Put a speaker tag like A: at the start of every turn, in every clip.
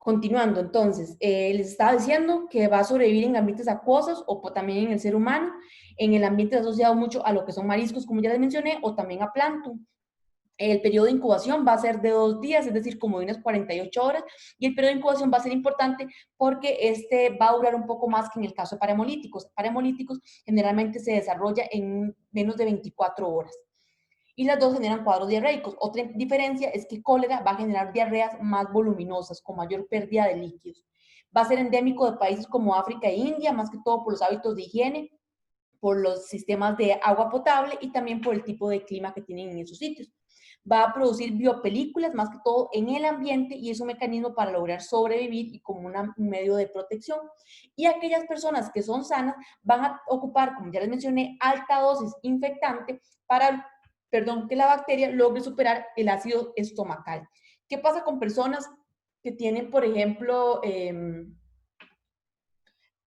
A: Continuando, entonces, les estaba diciendo que va a sobrevivir en ambientes acuosos o también en el ser humano, en el ambiente asociado mucho a lo que son mariscos, como ya les mencioné, o también a plancton. El periodo de incubación va a ser de 2 días, es decir, como de unas 48 horas, y el periodo de incubación va a ser importante porque este va a durar un poco más que en el caso de parahemolíticos. Parahemolíticos generalmente se desarrolla en menos de 24 horas. Y las dos generan cuadros diarreicos. Otra diferencia es que cólera va a generar diarreas más voluminosas, con mayor pérdida de líquidos. Va a ser endémico de países como África e India, más que todo por los hábitos de higiene, por los sistemas de agua potable y también por el tipo de clima que tienen en esos sitios. Va a producir biopelículas, más que todo en el ambiente, y es un mecanismo para lograr sobrevivir y como un medio de protección. Y aquellas personas que son sanas van a ocupar, como ya les mencioné, alta dosis infectante para, perdón, que la bacteria logre superar el ácido estomacal. ¿Qué pasa con personas que tienen, por ejemplo,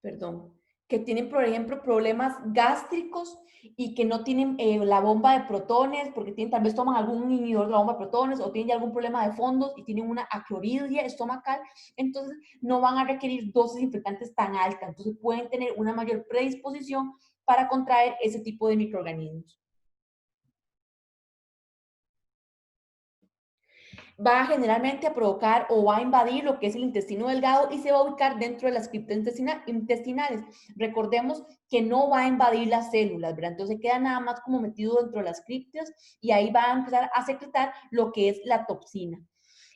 A: perdón, que tienen, por ejemplo, problemas gástricos y que no tienen la bomba de protones, porque tienen, tal vez toman algún inhibidor de la bomba de protones o tienen ya algún problema de fondos y tienen una acloridia estomacal, entonces no van a requerir dosis infectantes tan altas, entonces pueden tener una mayor predisposición para contraer ese tipo de microorganismos. Va generalmente a provocar o va a invadir lo que es el intestino delgado y se va a ubicar dentro de las criptas intestinales. Recordemos que no va a invadir las células, ¿verdad? Entonces queda nada más como metido dentro de las criptas y ahí va a empezar a secretar lo que es la toxina.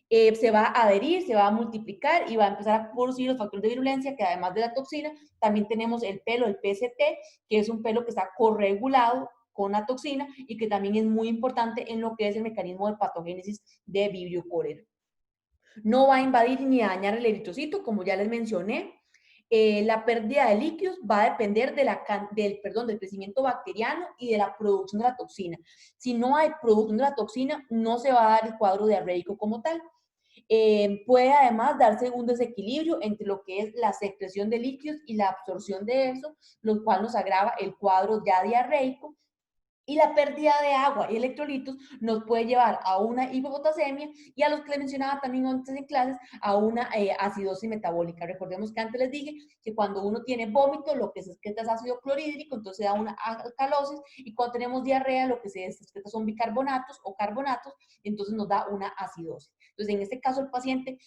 A: Se va a adherir, se va a multiplicar y va a empezar a producir los factores de virulencia, que además de la toxina, también tenemos el pelo, el PCT, que es un pelo que está corregulado con la toxina y que también es muy importante en lo que es el mecanismo de patogénesis de Vibrio cholera. No va a invadir ni a dañar el eritrocito, como ya les mencioné. La pérdida de líquidos va a depender del crecimiento bacteriano y de la producción de la toxina. Si no hay producción de la toxina, no se va a dar el cuadro diarreico como tal. Puede además darse un desequilibrio entre lo que es la secreción de líquidos y la absorción de eso, lo cual nos agrava el cuadro ya diarreico. Y la pérdida de agua y electrolitos nos puede llevar a una hipopotasemia y a los que les mencionaba también antes en clases, a una acidosis metabólica. Recordemos que antes les dije que cuando uno tiene vómito, lo que se excreta es ácido clorhídrico, entonces da una alcalosis, y cuando tenemos diarrea, lo que se excreta son bicarbonatos o carbonatos, entonces nos da una acidosis. Entonces, en este caso, el paciente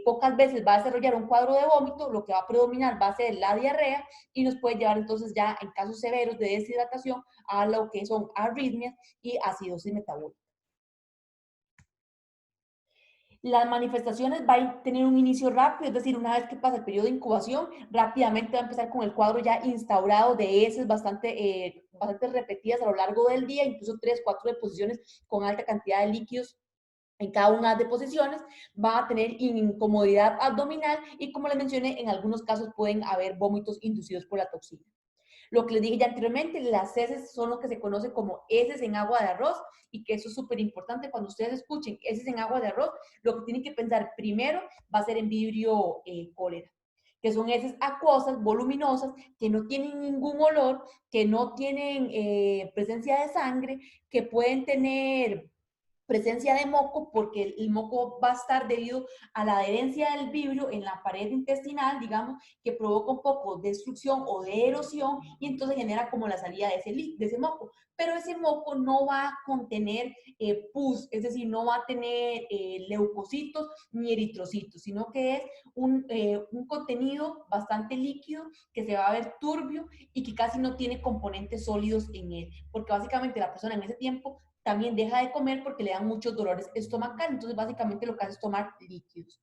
A: pocas veces va a desarrollar un cuadro de vómito, lo que va a predominar va a ser la diarrea y nos puede llevar entonces ya en casos severos de deshidratación a lo que son arritmias y acidosis metabólica. Las manifestaciones van a tener un inicio rápido, es decir, una vez que pasa el periodo de incubación, rápidamente va a empezar con el cuadro ya instaurado de heces bastante repetidas a lo largo del día, incluso 3, 4 deposiciones con alta cantidad de líquidos en cada una de las deposiciones. Va a tener incomodidad abdominal y, como les mencioné, en algunos casos pueden haber vómitos inducidos por la toxina. Lo que les dije ya anteriormente, las heces son lo que se conoce como heces en agua de arroz, y que eso es súper importante cuando ustedes escuchen heces en agua de arroz, lo que tienen que pensar primero va a ser en Vibrio cólera, que son heces acuosas, voluminosas, que no tienen ningún olor, que no tienen presencia de sangre, que pueden tener presencia de moco, porque el moco va a estar debido a la adherencia del vibrio en la pared intestinal, digamos, que provoca un poco de destrucción o de erosión, y entonces genera como la salida de ese moco. Pero ese moco no va a contener pus, es decir, no va a tener leucocitos ni eritrocitos, sino que es un contenido bastante líquido, que se va a ver turbio y que casi no tiene componentes sólidos en él, porque básicamente la persona en ese tiempo también deja de comer porque le dan muchos dolores estomacales, entonces básicamente lo que hace es tomar líquidos.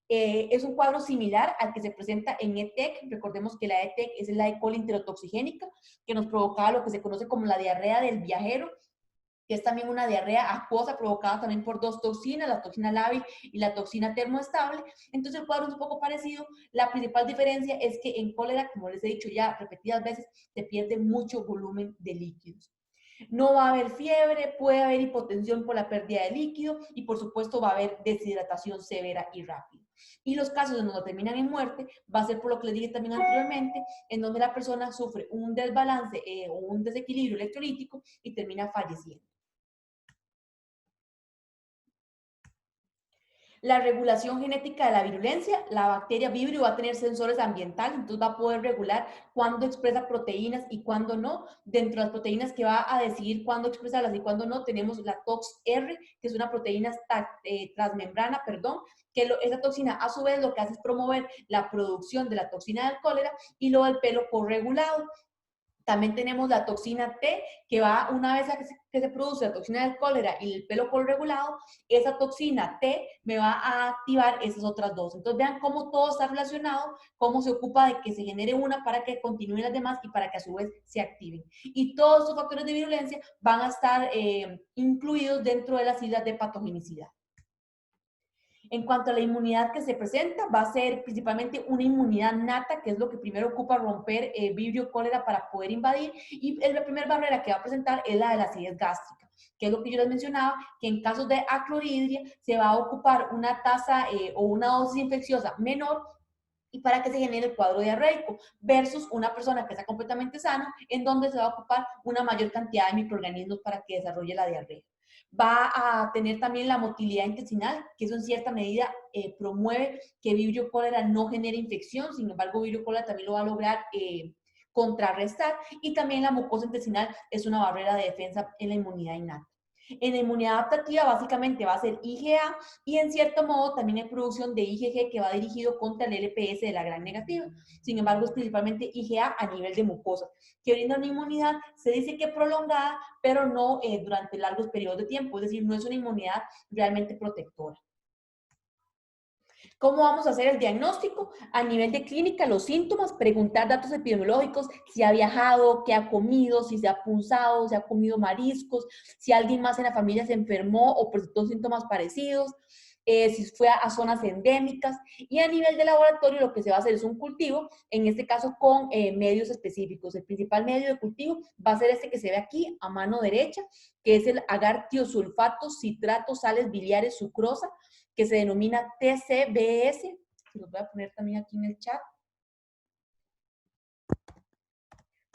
A: Es un cuadro similar al que se presenta en ETEC. Recordemos que la ETEC es la E. coli enterotoxigénica, que nos provocaba lo que se conoce como la diarrea del viajero, que es también una diarrea acuosa provocada también por dos toxinas, la toxina lábil y la toxina termoestable. Entonces el cuadro es un poco parecido. La principal diferencia es que en cólera, como les he dicho ya repetidas veces, se pierde mucho volumen de líquidos. No va a haber fiebre, puede haber hipotensión por la pérdida de líquido y, por supuesto, va a haber deshidratación severa y rápida. Y los casos en donde terminan en muerte va a ser por lo que les dije también anteriormente, en donde la persona sufre un desbalance o un desequilibrio electrolítico y termina falleciendo. La regulación genética de la virulencia, la bacteria Vibrio va a tener sensores ambientales, entonces va a poder regular cuándo expresa proteínas y cuándo no. Dentro de las proteínas que va a decidir cuándo expresarlas y cuándo no, tenemos la TOX-R, que es una proteína transmembrana, perdón, que esa toxina a su vez lo que hace es promover la producción de la toxina del cólera y lo del pelo corregulado. También tenemos la toxina T, que va una vez que se produce la toxina del cólera y el pelo regulado, esa toxina T me va a activar esas otras dos. Entonces vean cómo todo está relacionado, cómo se ocupa de que se genere una para que continúen las demás y para que a su vez se activen. Y todos estos factores de virulencia van a estar incluidos dentro de las islas de patogenicidad. En cuanto a la inmunidad que se presenta, va a ser principalmente una inmunidad nata, que es lo que primero ocupa romper Vibrio cólera para poder invadir. Y la primera barrera que va a presentar es la de la acidez gástrica, que es lo que yo les mencionaba, que en casos de acloridria se va a ocupar una tasa o una dosis infecciosa menor y para que se genere el cuadro diarreico, versus una persona que está completamente sana, en donde se va a ocupar una mayor cantidad de microorganismos para que desarrolle la diarrea. Va a tener también la motilidad intestinal, que eso en cierta medida promueve que Vibrio cólera no genere infección, sin embargo Vibrio cólera también lo va a lograr contrarrestar, y también la mucosa intestinal es una barrera de defensa en la inmunidad innata. En la inmunidad adaptativa básicamente va a ser IgA y en cierto modo también hay producción de IgG que va dirigido contra el LPS de la gran negativa. Sin embargo, es principalmente IgA a nivel de mucosa, que brinda una inmunidad, se dice que prolongada, pero no durante largos periodos de tiempo, es decir, no es una inmunidad realmente protectora. ¿Cómo vamos a hacer el diagnóstico? A nivel de clínica, los síntomas, preguntar datos epidemiológicos, si ha viajado, qué ha comido, si se ha punzado, si ha comido mariscos, si alguien más en la familia se enfermó o presentó síntomas parecidos, si fue a zonas endémicas. Y a nivel de laboratorio lo que se va a hacer es un cultivo, en este caso con medios específicos. El principal medio de cultivo va a ser este que se ve aquí a mano derecha, que es el agar tiosulfato, citrato, sales biliares, sucrosa, que se denomina TCBS, que los voy a poner también aquí en el chat.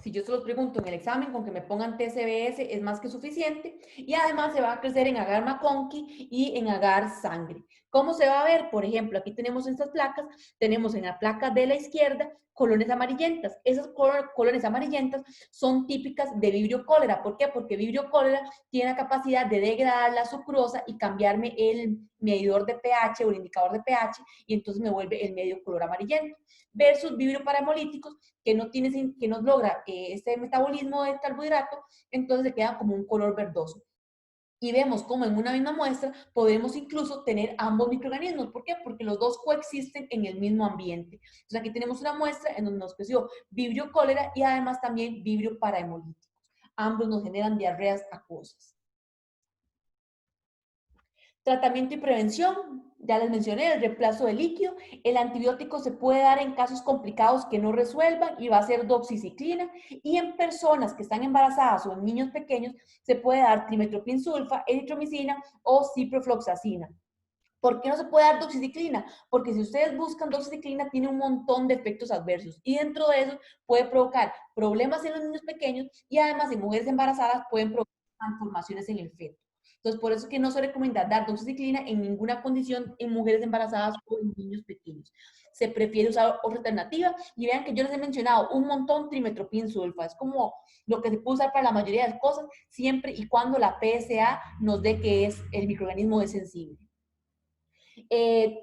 A: Si yo se los pregunto en el examen, con que me pongan TCBS es más que suficiente. Y además se va a crecer en agar McConkey y en agar sangre. ¿Cómo se va a ver? Por ejemplo, aquí tenemos estas placas. Tenemos en la placa de la izquierda colones amarillentas. Esas colones amarillentas son típicas de Vibrio cólera. ¿Por qué? Porque Vibrio cólera tiene la capacidad de degradar la sucrosa y cambiarme el medidor de pH o el indicador de pH, y entonces me vuelve el medio color amarillento. Versus Vibrio parahemolíticos, que no logra este metabolismo del carbohidrato, entonces se queda como un color verdoso. Y vemos cómo en una misma muestra podemos incluso tener ambos microorganismos. ¿Por qué? Porque los dos coexisten en el mismo ambiente. Entonces aquí tenemos una muestra en donde nos creció Vibrio cólera y además también Vibrio parahemolíticos. Ambos nos generan diarreas acuosas. Tratamiento y prevención, ya les mencioné, el reemplazo de líquido. El antibiótico se puede dar en casos complicados que no resuelvan y va a ser doxiciclina. Y en personas que están embarazadas o en niños pequeños se puede dar trimetoprim sulfa, eritromicina o ciprofloxacina. ¿Por qué no se puede dar doxiciclina? Porque si ustedes buscan doxiciclina, tiene un montón de efectos adversos y dentro de eso puede provocar problemas en los niños pequeños y además en mujeres embarazadas pueden provocar malformaciones en el feto. Entonces, por eso es que no se recomienda dar doxiciclina en ninguna condición en mujeres embarazadas o en niños pequeños. Se prefiere usar otra alternativa y vean que yo les he mencionado un montón trimetoprim sulfa. Es como lo que se puede usar para la mayoría de las cosas, siempre y cuando la PSA nos dé que el microorganismo es sensible.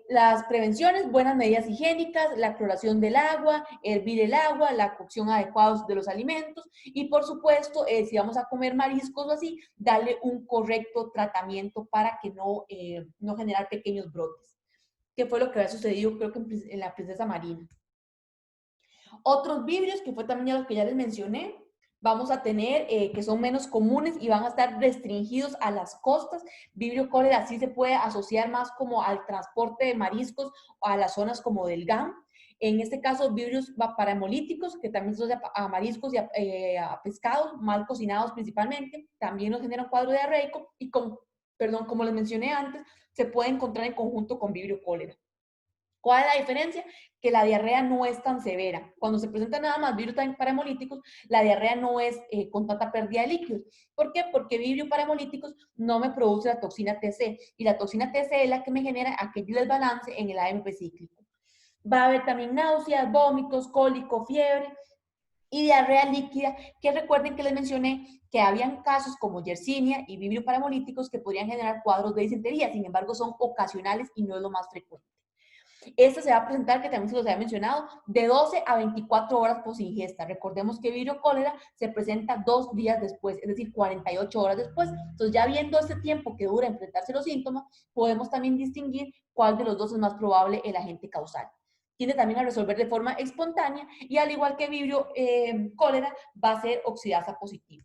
A: Las prevenciones, buenas medidas higiénicas, la cloración del agua, hervir el agua, la cocción adecuada de los alimentos y por supuesto, si vamos a comer mariscos o así, darle un correcto tratamiento para que no generar pequeños brotes, que fue lo que había sucedido creo que en la princesa Marina. Otros vibrios, que fue también lo que ya les mencioné, vamos a tener que son menos comunes y van a estar restringidos a las costas. Vibrio cólera sí se puede asociar más como al transporte de mariscos o a las zonas como del GAM. En este caso, vibrios parahemolíticos, que también se asocia a mariscos y a pescados, mal cocinados principalmente, también nos generan cuadro diarreico y como les mencioné antes, se puede encontrar en conjunto con vibrio cólera. ¿Cuál es la diferencia? Que la diarrea no es tan severa. Cuando se presenta nada más vibrio parahemolíticos, la diarrea no es con tanta pérdida de líquidos. ¿Por qué? Porque vibrio parahemolíticos no me produce la toxina TC, y la toxina TC es la que me genera aquel desbalance en el AMP cíclico. Va a haber también náuseas, vómitos, cólico, fiebre y diarrea líquida, que recuerden que les mencioné que habían casos como Yersinia y vibrio parahemolíticos que podrían generar cuadros de disentería. Sin embargo, son ocasionales y no es lo más frecuente. Este se va a presentar, que también se los había mencionado, de 12 a 24 horas post ingesta. Recordemos que vibrio cólera se presenta 2 días después, es decir, 48 horas después. Entonces, ya viendo este tiempo que dura enfrentarse los síntomas, podemos también distinguir cuál de los dos es más probable el agente causal. Tiende también a resolver de forma espontánea y, al igual que vibrio cólera, va a ser oxidasa positiva.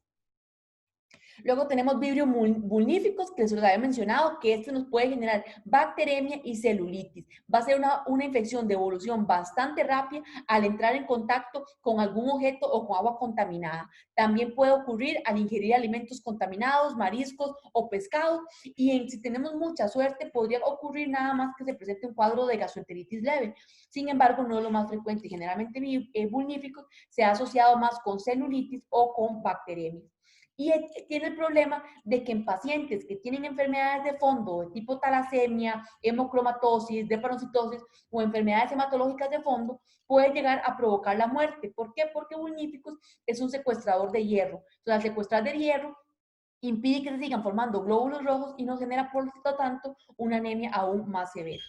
A: Luego tenemos vibrio vulníficos, que se los había mencionado, que este nos puede generar bacteremia y celulitis. Va a ser una infección de evolución bastante rápida al entrar en contacto con algún objeto o con agua contaminada. También puede ocurrir al ingerir alimentos contaminados, mariscos o pescados. Y si tenemos mucha suerte, podría ocurrir nada más que se presente un cuadro de gastroenteritis leve. Sin embargo, no es lo más frecuente. Generalmente vulníficos se ha asociado más con celulitis o con bacteremia. Y tiene el problema de que en pacientes que tienen enfermedades de fondo de tipo talasemia, hemocromatosis, drepanocytosis o enfermedades hematológicas de fondo, puede llegar a provocar la muerte. ¿Por qué? Porque vulníficos es un secuestrador de hierro. Entonces, al secuestrar de hierro, impide que se sigan formando glóbulos rojos y nos genera, por lo tanto, una anemia aún más severa.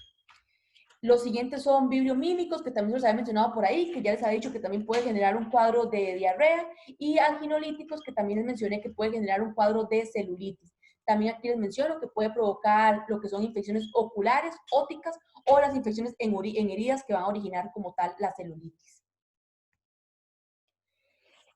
A: Los siguientes son bibliomímicos, que también se los había mencionado por ahí, que ya les había dicho que también puede generar un cuadro de diarrea, y alginolíticos, que también les mencioné que puede generar un cuadro de celulitis. También aquí les menciono que puede provocar lo que son infecciones oculares, óticas, o las infecciones en heridas que van a originar como tal la celulitis.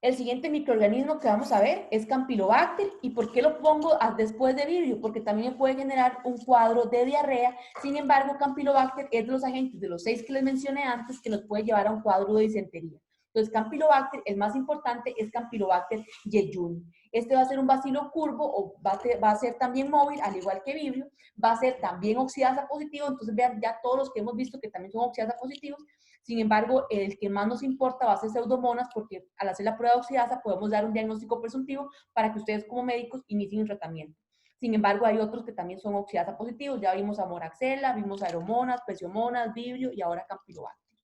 A: El siguiente microorganismo que vamos a ver es Campylobacter. ¿Y por qué lo pongo después de vibrio? Porque también puede generar un cuadro de diarrea. Sin embargo, Campylobacter es de los agentes, de los 6 que les mencioné antes, que nos puede llevar a un cuadro de disentería. Entonces, Campylobacter, el más importante es Campylobacter jejuni. Este va a ser un bacilo curvo, o va a ser también móvil, al igual que vibrio. Va a ser también oxidasa positivo. Entonces, vean ya todos los que hemos visto que también son oxidasa positivos. Sin embargo, el que más nos importa va a ser Pseudomonas, porque al hacer la prueba de oxidasa podemos dar un diagnóstico presuntivo para que ustedes como médicos inicien el tratamiento. Sin embargo, hay otros que también son oxidasa positivos. Ya vimos a Moraxella, vimos a Aeromonas, Plesiomonas, Vibrio y ahora Campylobacter.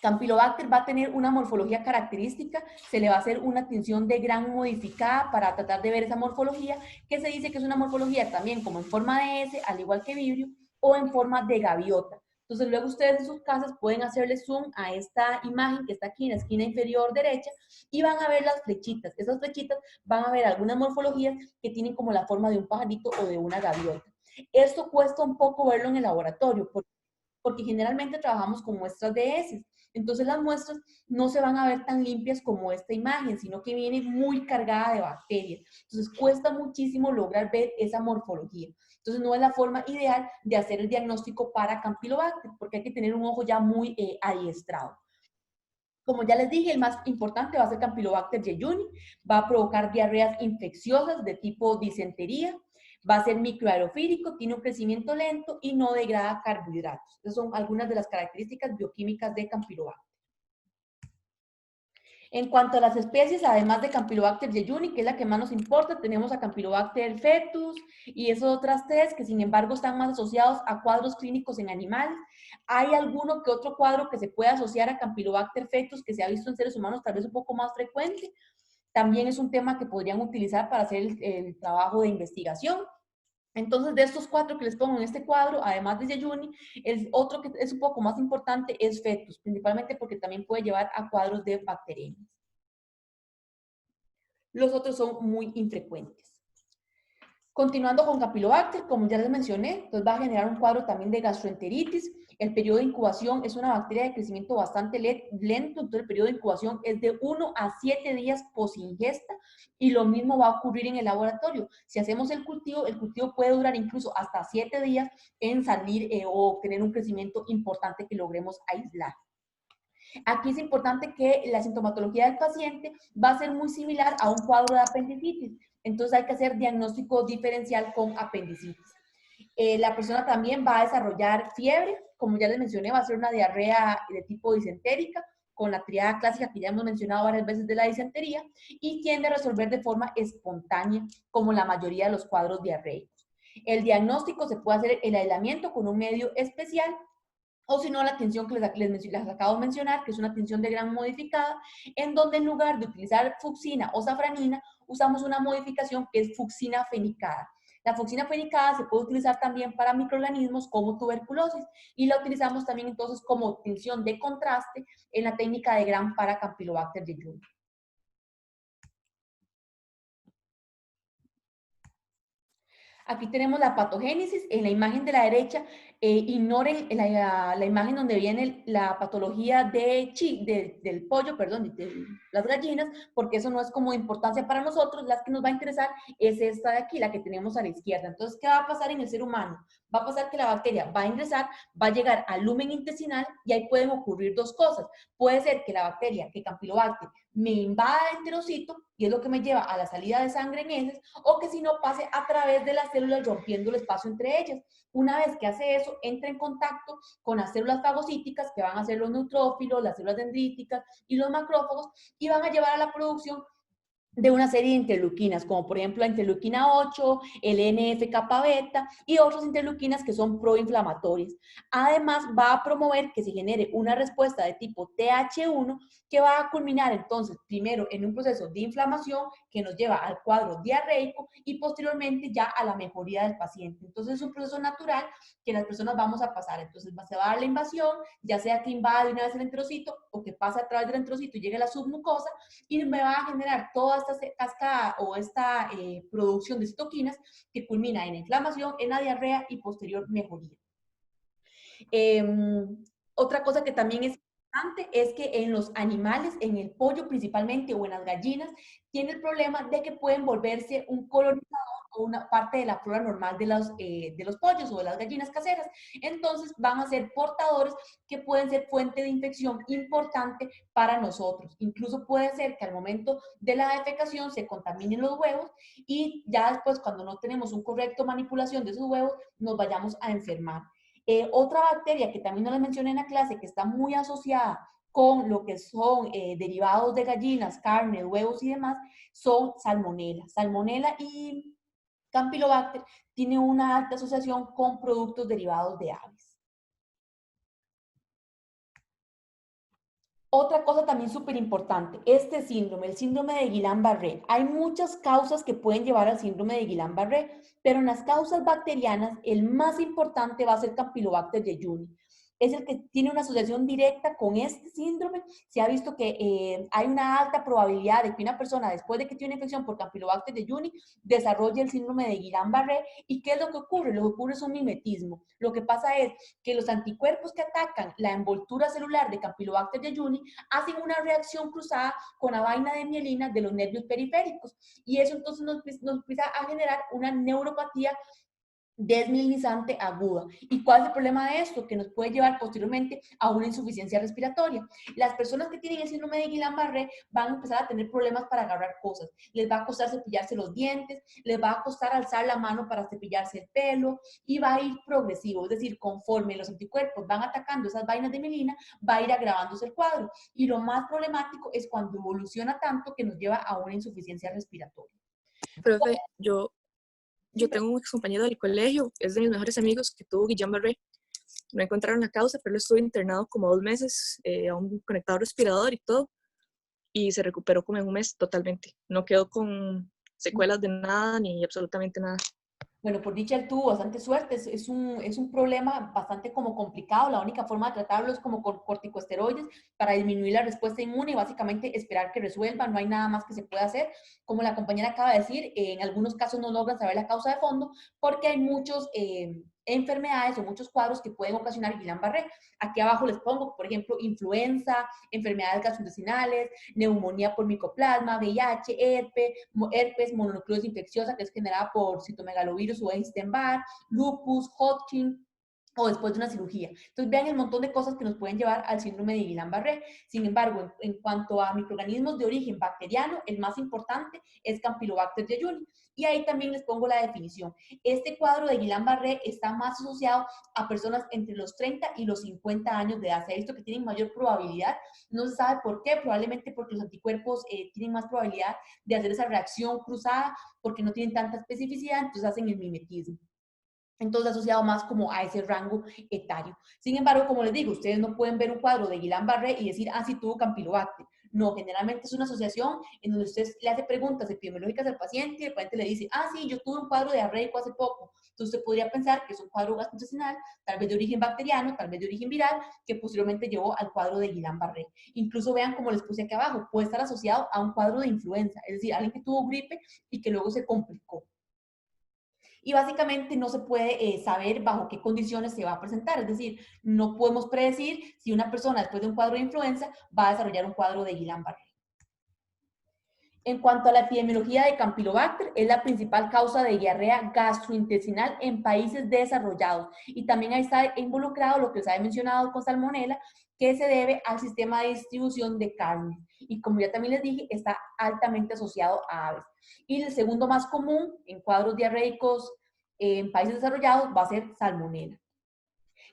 A: Campylobacter va a tener una morfología característica, se le va a hacer una tinción de Gram modificada para tratar de ver esa morfología, que se dice que es una morfología también como en forma de S, al igual que Vibrio, o en forma de gaviota. Entonces, luego ustedes en sus casas pueden hacerle zoom a esta imagen que está aquí en la esquina inferior derecha y van a ver las flechitas. Esas flechitas van a ver algunas morfologías que tienen como la forma de un pajarito o de una gaviota. Esto cuesta un poco verlo en el laboratorio porque generalmente trabajamos con muestras de heces. Entonces las muestras no se van a ver tan limpias como esta imagen, sino que viene muy cargada de bacterias. Entonces cuesta muchísimo lograr ver esa morfología. Entonces no es la forma ideal de hacer el diagnóstico para Campylobacter, porque hay que tener un ojo ya muy adiestrado. Como ya les dije, el más importante va a ser Campylobacter jejuni. Va a provocar diarreas infecciosas de tipo disentería. Va a ser microaerofílico, tiene un crecimiento lento y no degrada carbohidratos. Esas son algunas de las características bioquímicas de Campylobacter. En cuanto a las especies, además de Campylobacter jejuni, que es la que más nos importa, tenemos a Campylobacter fetus y esos otras tres que sin embargo están más asociados a cuadros clínicos en animales. Hay alguno que otro cuadro que se puede asociar a Campylobacter fetus que se ha visto en seres humanos tal vez un poco más frecuente. También es un tema que podrían utilizar para hacer el trabajo de investigación. Entonces, de estos 4 que les pongo en este cuadro, además de jejuni, el otro que es un poco más importante es fetus, principalmente porque también puede llevar a cuadros de bacteriemias. Los otros son muy infrecuentes. Continuando con Campylobacter, como ya les mencioné, entonces va a generar un cuadro también de gastroenteritis. El periodo de incubación es una bacteria de crecimiento bastante lento, entonces el periodo de incubación es de 1 a 7 días post ingesta y lo mismo va a ocurrir en el laboratorio. Si hacemos el cultivo puede durar incluso hasta 7 días en salir o obtener un crecimiento importante que logremos aislar. Aquí es importante que la sintomatología del paciente va a ser muy similar a un cuadro de apendicitis. Entonces hay que hacer diagnóstico diferencial con apendicitis. La persona también va a desarrollar fiebre, como ya les mencioné, va a ser una diarrea de tipo disentérica, con la triada clásica que ya hemos mencionado varias veces de la disentería, y tiende a resolver de forma espontánea, como la mayoría de los cuadros diarreicos. El diagnóstico se puede hacer el aislamiento con un medio especial, o si no, la tinción que les acabo de mencionar, que es una tinción de Gram modificada, en donde en lugar de utilizar fucsina o safranina, usamos una modificación que es fucsina fenicada. La fucsina fenicada se puede utilizar también para microorganismos como tuberculosis y la utilizamos también entonces como tinción de contraste en la técnica de Gram para Campylobacter jejuni. Aquí tenemos la patogénesis. En la imagen de la derecha, ignoren la imagen donde viene la patología del pollo, perdón, de las gallinas, porque eso no es como de importancia para nosotros. Las que nos va a interesar es esta de aquí, la que tenemos a la izquierda. Entonces, ¿qué va a pasar en el ser humano? Va a pasar que la bacteria va a ingresar, va a llegar al lumen intestinal y ahí pueden ocurrir dos cosas. Puede ser que la bacteria, que Campylobacter, me invada el enterocito y es lo que me lleva a la salida de sangre en heces, o que si no pase a través de las células rompiendo el espacio entre ellas. Una vez que hace eso, entra en contacto con las células fagocíticas, que van a ser los neutrófilos, las células dendríticas y los macrófagos, y van a llevar a la producción de una serie de interleuquinas, como por ejemplo la interleuquina 8, el NF-kappa beta y otras interleuquinas que son proinflamatorias. Además, va a promover que se genere una respuesta de tipo TH1 que va a culminar entonces primero en un proceso de inflamación que nos lleva al cuadro diarreico y posteriormente ya a la mejoría del paciente. Entonces es un proceso natural que las personas vamos a pasar. Entonces se va a dar la invasión, ya sea que invade una vez el enterocito o que pase a través del enterocito y llegue a la submucosa, y me va a generar toda esta cascada o esta producción de citoquinas que culmina en inflamación, en la diarrea y posterior mejoría. Otra cosa que también es importante es que en los animales, en el pollo principalmente o en las gallinas, tiene el problema de que pueden volverse un colonizador o una parte de la flora normal de los pollos o de las gallinas caseras. Entonces van a ser portadores que pueden ser fuente de infección importante para nosotros. Incluso puede ser que al momento de la defecación se contaminen los huevos y ya después, cuando no tenemos un correcto manipulación de esos huevos, nos vayamos a enfermar. Otra bacteria que también no les mencioné en la clase, que está muy asociada con lo que son derivados de gallinas, carne, huevos y demás, son salmonela. Salmonela y Campylobacter tiene una alta asociación con productos derivados de aves. Otra cosa también súper importante, este síndrome, el síndrome de Guillain-Barré. Hay muchas causas que pueden llevar al síndrome de Guillain-Barré, pero en las causas bacterianas, el más importante va a ser Campylobacter jejuni. Es el que tiene una asociación directa con este síndrome. Se ha visto que hay una alta probabilidad de que una persona, después de que tiene una infección por Campylobacter jejuni, desarrolle el síndrome de Guillain-Barré. ¿Y qué es lo que ocurre? Lo que ocurre es un mimetismo. Lo que pasa es que los anticuerpos que atacan la envoltura celular de Campylobacter jejuni hacen una reacción cruzada con la vaina de mielina de los nervios periféricos. Y eso entonces nos empieza a generar una neuropatía desmielinizante aguda. ¿Y cuál es el problema de esto? Que nos puede llevar posteriormente a una insuficiencia respiratoria. Las personas que tienen el síndrome de Guillain-Barré van a empezar a tener problemas para agarrar cosas. Les va a costar cepillarse los dientes, les va a costar alzar la mano para cepillarse el pelo y va a ir progresivo. Es decir, conforme los anticuerpos van atacando esas vainas de mielina, va a ir agravándose el cuadro. Y lo más problemático es cuando evoluciona tanto que nos lleva a una insuficiencia respiratoria.
B: Profe, yo tengo un ex compañero del colegio, es de mis mejores amigos, que tuvo Guillain-Barré. No encontraron la causa, pero él estuvo internado como 2 meses a un conectado respirador y todo, y se recuperó como en un mes totalmente. No quedó con secuelas de nada ni absolutamente nada.
A: Bueno, por dicha él tuvo bastante suerte, es un problema bastante como complicado, la única forma de tratarlo es como con corticosteroides para disminuir la respuesta inmune y básicamente esperar que resuelva, no hay nada más que se pueda hacer. Como la compañera acaba de decir, en algunos casos no logran saber la causa de fondo porque hay muchos enfermedades o muchos cuadros que pueden ocasionar Guillain-Barré. Aquí abajo les pongo, por ejemplo, influenza, enfermedades gastrointestinales, neumonía por micoplasma, VIH, herpes, mononucleosis infecciosa, que es generada por citomegalovirus o Epstein-Barr, lupus, Hodgkin, o después de una cirugía. Entonces, vean el montón de cosas que nos pueden llevar al síndrome de Guillain-Barré. Sin embargo, en cuanto a microorganismos de origen bacteriano, el más importante es Campylobacter jejuni. Y ahí también les pongo la definición. Este cuadro de Guillain-Barré está más asociado a personas entre los 30 y los 50 años de edad. Se ha visto que tienen mayor probabilidad, no se sabe por qué, probablemente porque los anticuerpos tienen más probabilidad de hacer esa reacción cruzada, porque no tienen tanta especificidad, entonces hacen el mimetismo. Entonces, asociado más como a ese rango etario. Sin embargo, como les digo, ustedes no pueden ver un cuadro de Guillain-Barré y decir, ah, sí tuvo Campylobacter. No, generalmente es una asociación en donde usted le hace preguntas epidemiológicas al paciente y el paciente le dice, ah, sí, yo tuve un cuadro diarreico hace poco. Entonces, usted podría pensar que es un cuadro gastrointestinal, tal vez de origen bacteriano, tal vez de origen viral, que posteriormente llevó al cuadro de Guillain-Barré. Incluso vean, como les puse aquí abajo, puede estar asociado a un cuadro de influenza, es decir, alguien que tuvo gripe y que luego se complicó. Y básicamente no se puede saber bajo qué condiciones se va a presentar. Es decir, no podemos predecir si una persona después de un cuadro de influenza va a desarrollar un cuadro de Guillain-Barré. En cuanto a la epidemiología de Campylobacter, es la principal causa de diarrea gastrointestinal en países desarrollados. Y también ahí está involucrado lo que les había mencionado con Salmonella, que se debe al sistema de distribución de carne. Y como ya también les dije, está altamente asociado a aves. Y el segundo más común en cuadros diarreicos en países desarrollados va a ser Salmonella.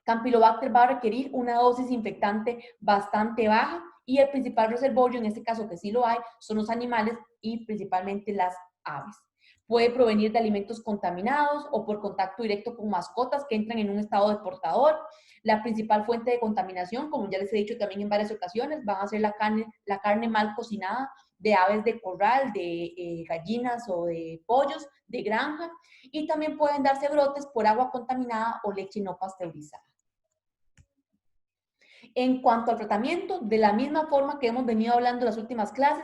A: Campylobacter va a requerir una dosis infectante bastante baja y el principal reservorio, en este caso que sí lo hay, son los animales y principalmente las aves. Puede provenir de alimentos contaminados o por contacto directo con mascotas que entran en un estado de portador. La principal fuente de contaminación, como ya les he dicho también en varias ocasiones, van a ser la carne mal cocinada de aves de corral, de gallinas o de pollos de granja. Y también pueden darse brotes por agua contaminada o leche no pasteurizada. En cuanto al tratamiento, de la misma forma que hemos venido hablando en las últimas clases,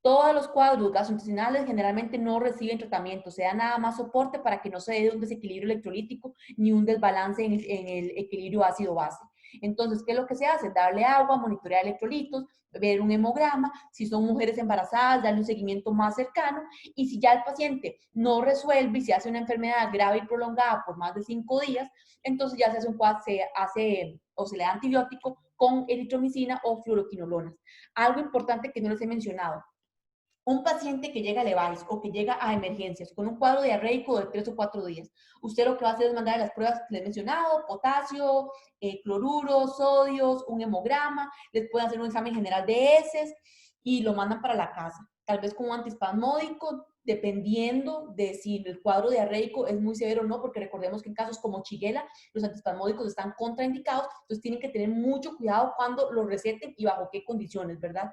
A: todos los cuadros gastrointestinales generalmente no reciben tratamiento, se da nada más soporte para que no se dé un desequilibrio electrolítico ni un desbalance en el equilibrio ácido-base. Entonces, ¿qué es lo que se hace? Darle agua, monitorear electrolitos, ver un hemograma, si son mujeres embarazadas, darle un seguimiento más cercano, y si ya el paciente no resuelve y se hace una enfermedad grave y prolongada por más de 5 días, entonces ya se hace un cuadro, se hace o se le da antibiótico con eritromicina o fluoroquinolonas. Algo importante que no les he mencionado, un paciente que llega a Levice o que llega a emergencias con un cuadro diarreico de 3 o 4 días, usted lo que va a hacer es mandar las pruebas que les he mencionado, potasio, cloruro, sodios, un hemograma, les pueden hacer un examen general de heces y lo mandan para la casa, tal vez con un antiespasmódico, dependiendo de si el cuadro diarreico es muy severo o no, porque recordemos que en casos como Shigella, los antiespasmódicos están contraindicados, entonces tienen que tener mucho cuidado cuando lo receten y bajo qué condiciones, ¿verdad?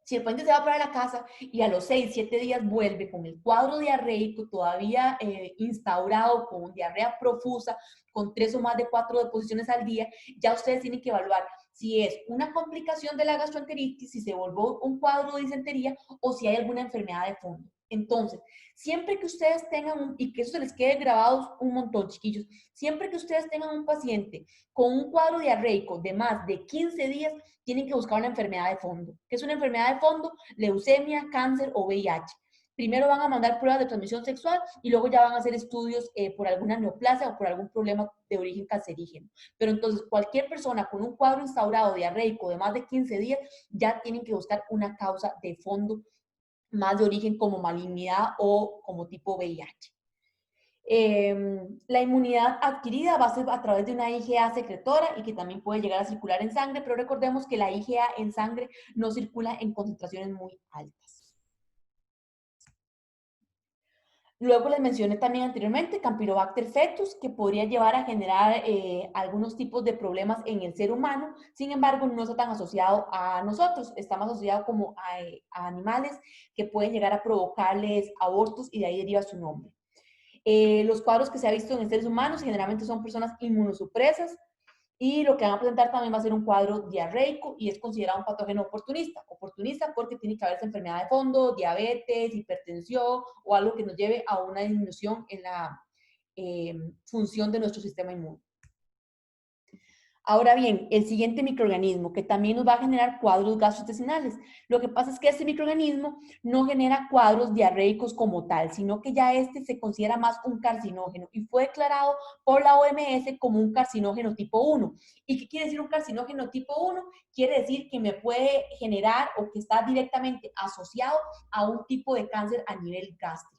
A: Si el paciente se va para la casa y a los 6, 7 días vuelve con el cuadro diarreico todavía instaurado, con diarrea profusa, con 3 o más de 4 deposiciones al día, ya ustedes tienen que evaluar si es una complicación de la gastroenteritis, si se volvió un cuadro de disentería o si hay alguna enfermedad de fondo. Entonces, siempre que ustedes tengan, y que eso se les quede grabado un montón, chiquillos, siempre que ustedes tengan un paciente con un cuadro diarreico de más de 15 días, tienen que buscar una enfermedad de fondo. ¿Qué es una enfermedad de fondo? Leucemia, cáncer o VIH. Primero van a mandar pruebas de transmisión sexual y luego ya van a hacer estudios por alguna neoplasia o por algún problema de origen cancerígeno. Pero entonces cualquier persona con un cuadro instaurado diarreico de más de 15 días ya tienen que buscar una causa de fondo más de origen como malignidad o como tipo VIH. La inmunidad adquirida va a ser a través de una IgA secretora y que también puede llegar a circular en sangre, pero recordemos que la IgA en sangre no circula en concentraciones muy altas. Luego les mencioné también anteriormente Campylobacter fetus, que podría llevar a generar algunos tipos de problemas en el ser humano. Sin embargo, no está tan asociado a nosotros, está más asociado como a animales que pueden llegar a provocarles abortos y de ahí deriva su nombre. Los cuadros que se ha visto en seres humanos generalmente son personas inmunosupresas y lo que van a presentar también va a ser un cuadro diarreico y es considerado un patógeno oportunista. Oportunista porque tiene que haberse enfermedad de fondo, diabetes, hipertensión o algo que nos lleve a una disminución en la función de nuestro sistema inmune. Ahora bien, el siguiente microorganismo que también nos va a generar cuadros gastrointestinales. Lo que pasa es que este microorganismo no genera cuadros diarreicos como tal, sino que ya este se considera más un carcinógeno y fue declarado por la OMS como un carcinógeno tipo 1. ¿Y qué quiere decir un carcinógeno tipo 1? Quiere decir que me puede generar o que está directamente asociado a un tipo de cáncer a nivel gástrico.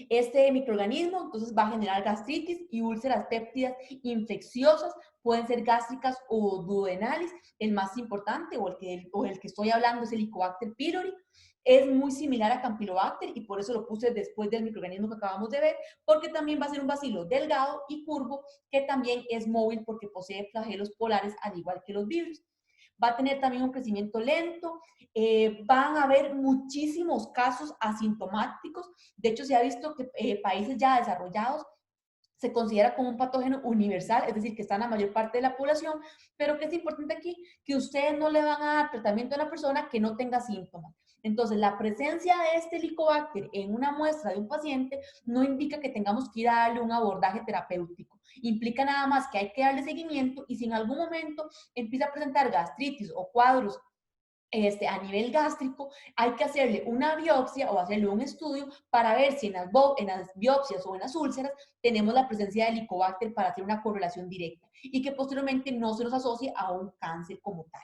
A: Este microorganismo entonces va a generar gastritis y úlceras péptidas infecciosas, pueden ser gástricas o duodenales. El más importante o el que estoy hablando es el Helicobacter pylori. Es muy similar a Campylobacter y por eso lo puse después del microorganismo que acabamos de ver, porque también va a ser un bacilo delgado y curvo que también es móvil porque posee flagelos polares al igual que los virus. Va a tener también un crecimiento lento, van a haber muchísimos casos asintomáticos. De hecho, se ha visto que países ya desarrollados se considera como un patógeno universal, es decir, que está en la mayor parte de la población, pero que es importante aquí que ustedes no le van a dar tratamiento a una persona que no tenga síntomas. Entonces, la presencia de este Helicobacter en una muestra de un paciente no implica que tengamos que ir a darle un abordaje terapéutico. Implica nada más que hay que darle seguimiento y si en algún momento empieza a presentar gastritis o cuadros a nivel gástrico, hay que hacerle una biopsia o hacerle un estudio para ver si en las biopsias o en las úlceras tenemos la presencia de Helicobacter para hacer una correlación directa y que posteriormente no se nos asocie a un cáncer como tal.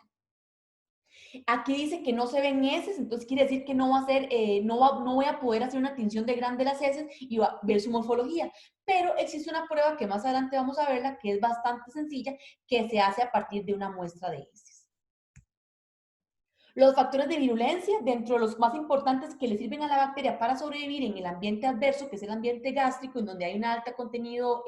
A: Aquí dice que no se ven heces, entonces quiere decir que no va a ser, no voy a poder hacer una tinción de grande de las heces y va a ver su morfología. Pero existe una prueba que más adelante vamos a verla, que es bastante sencilla, que se hace a partir de una muestra de heces. Los factores de virulencia, dentro de los más importantes que le sirven a la bacteria para sobrevivir en el ambiente adverso, que es el ambiente gástrico, en donde hay un alto contenido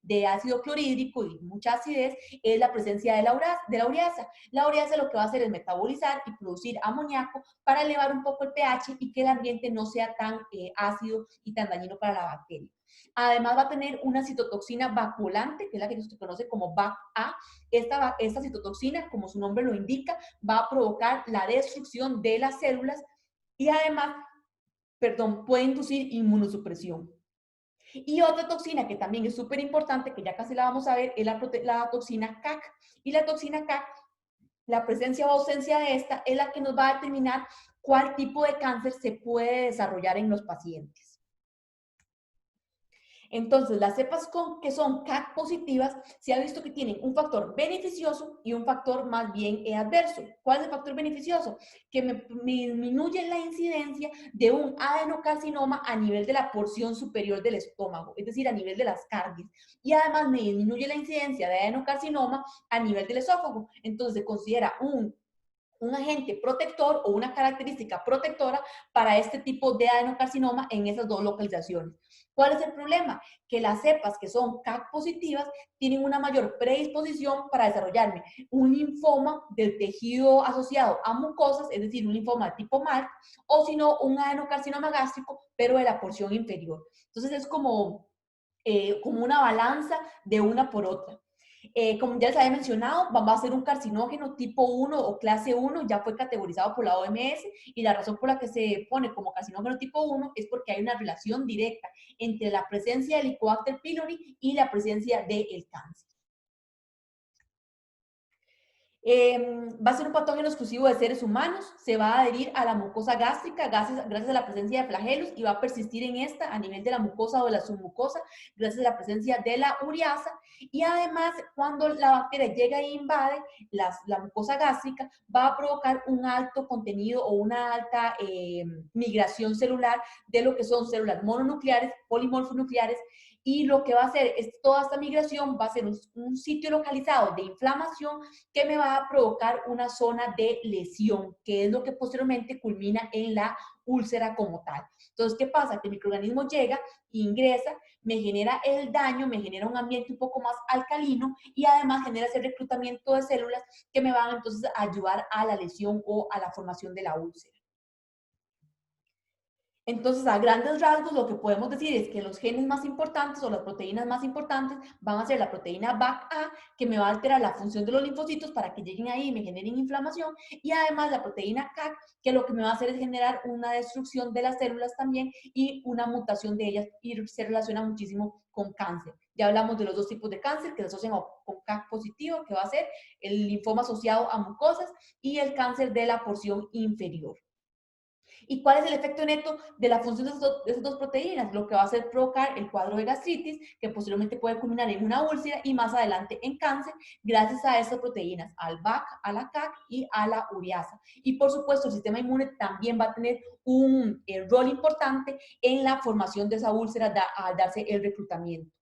A: de ácido clorhídrico y mucha acidez, es la presencia de la ureasa. La ureasa lo que va a hacer es metabolizar y producir amoníaco para elevar un poco el pH y que el ambiente no sea tan ácido y tan dañino para la bacteria. Además va a tener una citotoxina vacuolante, que es la que se conoce como VAC-A. Esta citotoxina, como su nombre lo indica, va a provocar la destrucción de las células y además, perdón, puede inducir inmunosupresión. Y otra toxina que también es súper importante, que ya casi la vamos a ver, es la toxina CAC. Y la toxina CAC, la presencia o ausencia de esta, es la que nos va a determinar cuál tipo de cáncer se puede desarrollar en los pacientes. Entonces, las cepas que son CAC positivas, se ha visto que tienen un factor beneficioso y un factor más bien adverso. ¿Cuál es el factor beneficioso? Que me disminuye la incidencia de un adenocarcinoma a nivel de la porción superior del estómago, es decir, a nivel de las cardias. Y además me disminuye la incidencia de adenocarcinoma a nivel del esófago. Entonces, se considera un agente protector o una característica protectora para este tipo de adenocarcinoma en esas dos localizaciones. ¿Cuál es el problema? Que las cepas que son CAC positivas tienen una mayor predisposición para desarrollarme un linfoma del tejido asociado a mucosas, es decir, un linfoma de tipo MALT, o si no, un adenocarcinoma gástrico, pero de la porción inferior. Entonces es como una balanza de una por otra. Como ya les había mencionado, va a ser un carcinógeno tipo 1 o clase 1, ya fue categorizado por la OMS y la razón por la que se pone como carcinógeno tipo 1 es porque hay una relación directa entre la presencia del Helicobacter pylori y la presencia del cáncer. Va a ser un patógeno exclusivo de seres humanos, se va a adherir a la mucosa gástrica gracias a la presencia de flagelos y va a persistir en esta a nivel de la mucosa o de la submucosa gracias a la presencia de la ureasa y además cuando la bacteria llega e invade la mucosa gástrica va a provocar un alto contenido o una alta migración celular de lo que son células mononucleares, polimorfonucleares y lo que va a hacer es toda esta migración va a ser un sitio localizado de inflamación que me va a provocar una zona de lesión, que es lo que posteriormente culmina en la úlcera como tal. Entonces, ¿qué pasa? Que el microorganismo llega, ingresa, me genera el daño, me genera un ambiente un poco más alcalino y además genera ese reclutamiento de células que me van entonces a ayudar a la lesión o a la formación de la úlcera. Entonces, a grandes rasgos, lo que podemos decir es que los genes más importantes o las proteínas más importantes van a ser la proteína BAC-A, que me va a alterar la función de los linfocitos para que lleguen ahí y me generen inflamación, y además la proteína CAC, que lo que me va a hacer es generar una destrucción de las células también y una mutación de ellas, y se relaciona muchísimo con cáncer. Ya hablamos de los dos tipos de cáncer que se asocian con CAC positivo, que va a ser el linfoma asociado a mucosas, y el cáncer de la porción inferior. ¿Y cuál es el efecto neto de la función de esas dos proteínas? Lo que va a hacer provocar el cuadro de gastritis, que posteriormente puede culminar en una úlcera y más adelante en cáncer, gracias a estas proteínas, al BAC, a la CAC y a la ureasa. Y por supuesto, el sistema inmune también va a tener un rol importante en la formación de esa úlcera al darse el reclutamiento.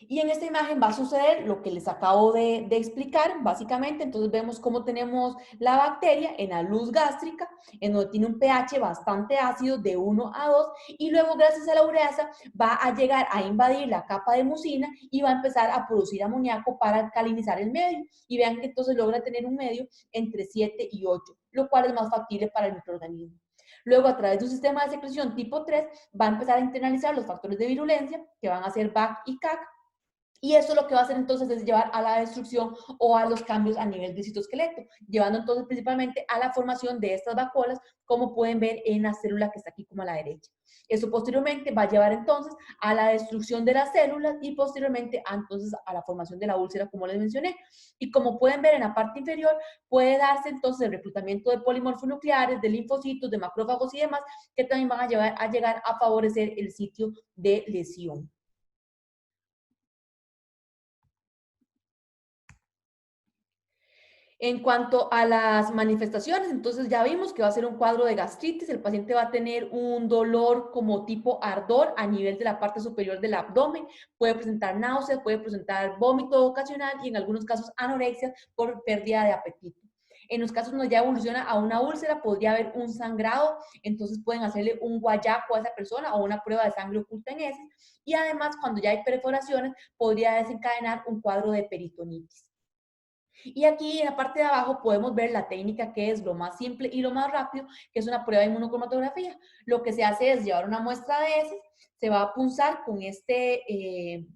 A: Y en esta imagen va a suceder lo que les acabo de explicar, básicamente. Entonces vemos cómo tenemos la bacteria en la luz gástrica, en donde tiene un pH bastante ácido de 1 a 2, y luego gracias a la ureasa va a llegar a invadir la capa de mucina y va a empezar a producir amoníaco para alcalinizar el medio. Y vean que entonces logra tener un medio entre 7 y 8, lo cual es más factible para el microorganismo. Luego, a través de un sistema de secreción tipo 3, va a empezar a internalizar los factores de virulencia, que van a ser BAC y CAC, y eso lo que va a hacer entonces es llevar a la destrucción o a los cambios a nivel del citoesqueleto, llevando entonces principalmente a la formación de estas vacuolas, como pueden ver en la célula que está aquí como a la derecha. Eso posteriormente va a llevar entonces a la destrucción de las células y posteriormente entonces a la formación de la úlcera, como les mencioné. Y como pueden ver en la parte inferior, puede darse entonces el reclutamiento de polimorfonucleares, de linfocitos, de macrófagos y demás, que también van a llegar a favorecer el sitio de lesión. En cuanto a las manifestaciones, entonces ya vimos que va a ser un cuadro de gastritis, el paciente va a tener un dolor como tipo ardor a nivel de la parte superior del abdomen, puede presentar náuseas, puede presentar vómito ocasional y en algunos casos anorexia por pérdida de apetito. En los casos donde ya evoluciona a una úlcera, podría haber un sangrado, entonces pueden hacerle un guayaco a esa persona o una prueba de sangre oculta en heces, y además cuando ya hay perforaciones, podría desencadenar un cuadro de peritonitis. Y aquí en la parte de abajo podemos ver la técnica que es lo más simple y lo más rápido, que es una prueba de inmunocromatografía. Lo que se hace es llevar una muestra de heces, se va a punzar con este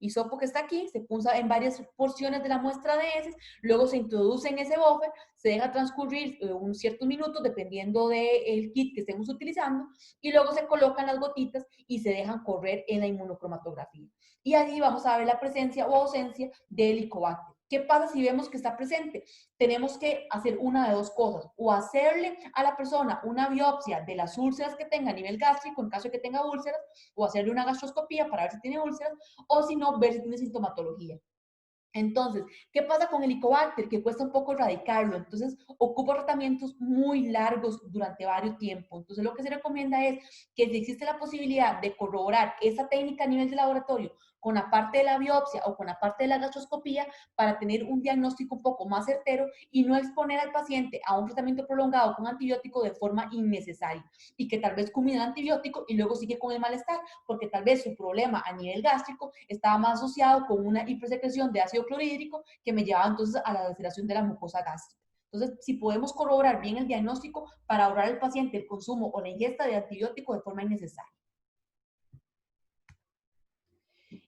A: hisopo que está aquí, se punza en varias porciones de la muestra de heces, luego se introduce en ese buffer, se deja transcurrir unos ciertos minutos dependiendo del kit que estemos utilizando, y luego se colocan las gotitas y se dejan correr en la inmunocromatografía. Y allí vamos a ver la presencia o ausencia del Helicobacter. ¿Qué pasa si vemos que está presente? Tenemos que hacer una de dos cosas, o hacerle a la persona una biopsia de las úlceras que tenga a nivel gástrico, en caso de que tenga úlceras, o hacerle una gastroscopía para ver si tiene úlceras, o si no, ver si tiene sintomatología. Entonces, ¿qué pasa con el Helicobacter? Que cuesta un poco erradicarlo, entonces ocupa tratamientos muy largos durante varios tiempos. Entonces, lo que se recomienda es que si existe la posibilidad de corroborar esa técnica a nivel de laboratorio con la parte de la biopsia o con la parte de la gastroscopía para tener un diagnóstico un poco más certero y no exponer al paciente a un tratamiento prolongado con antibiótico de forma innecesaria y que tal vez culmine el antibiótico y luego sigue con el malestar, porque tal vez su problema a nivel gástrico estaba más asociado con una hipersecreción de ácido clorhídrico que me llevaba entonces a la ulceración de la mucosa gástrica. Entonces, si podemos corroborar bien el diagnóstico para ahorrar al paciente el consumo o la ingesta de antibiótico de forma innecesaria.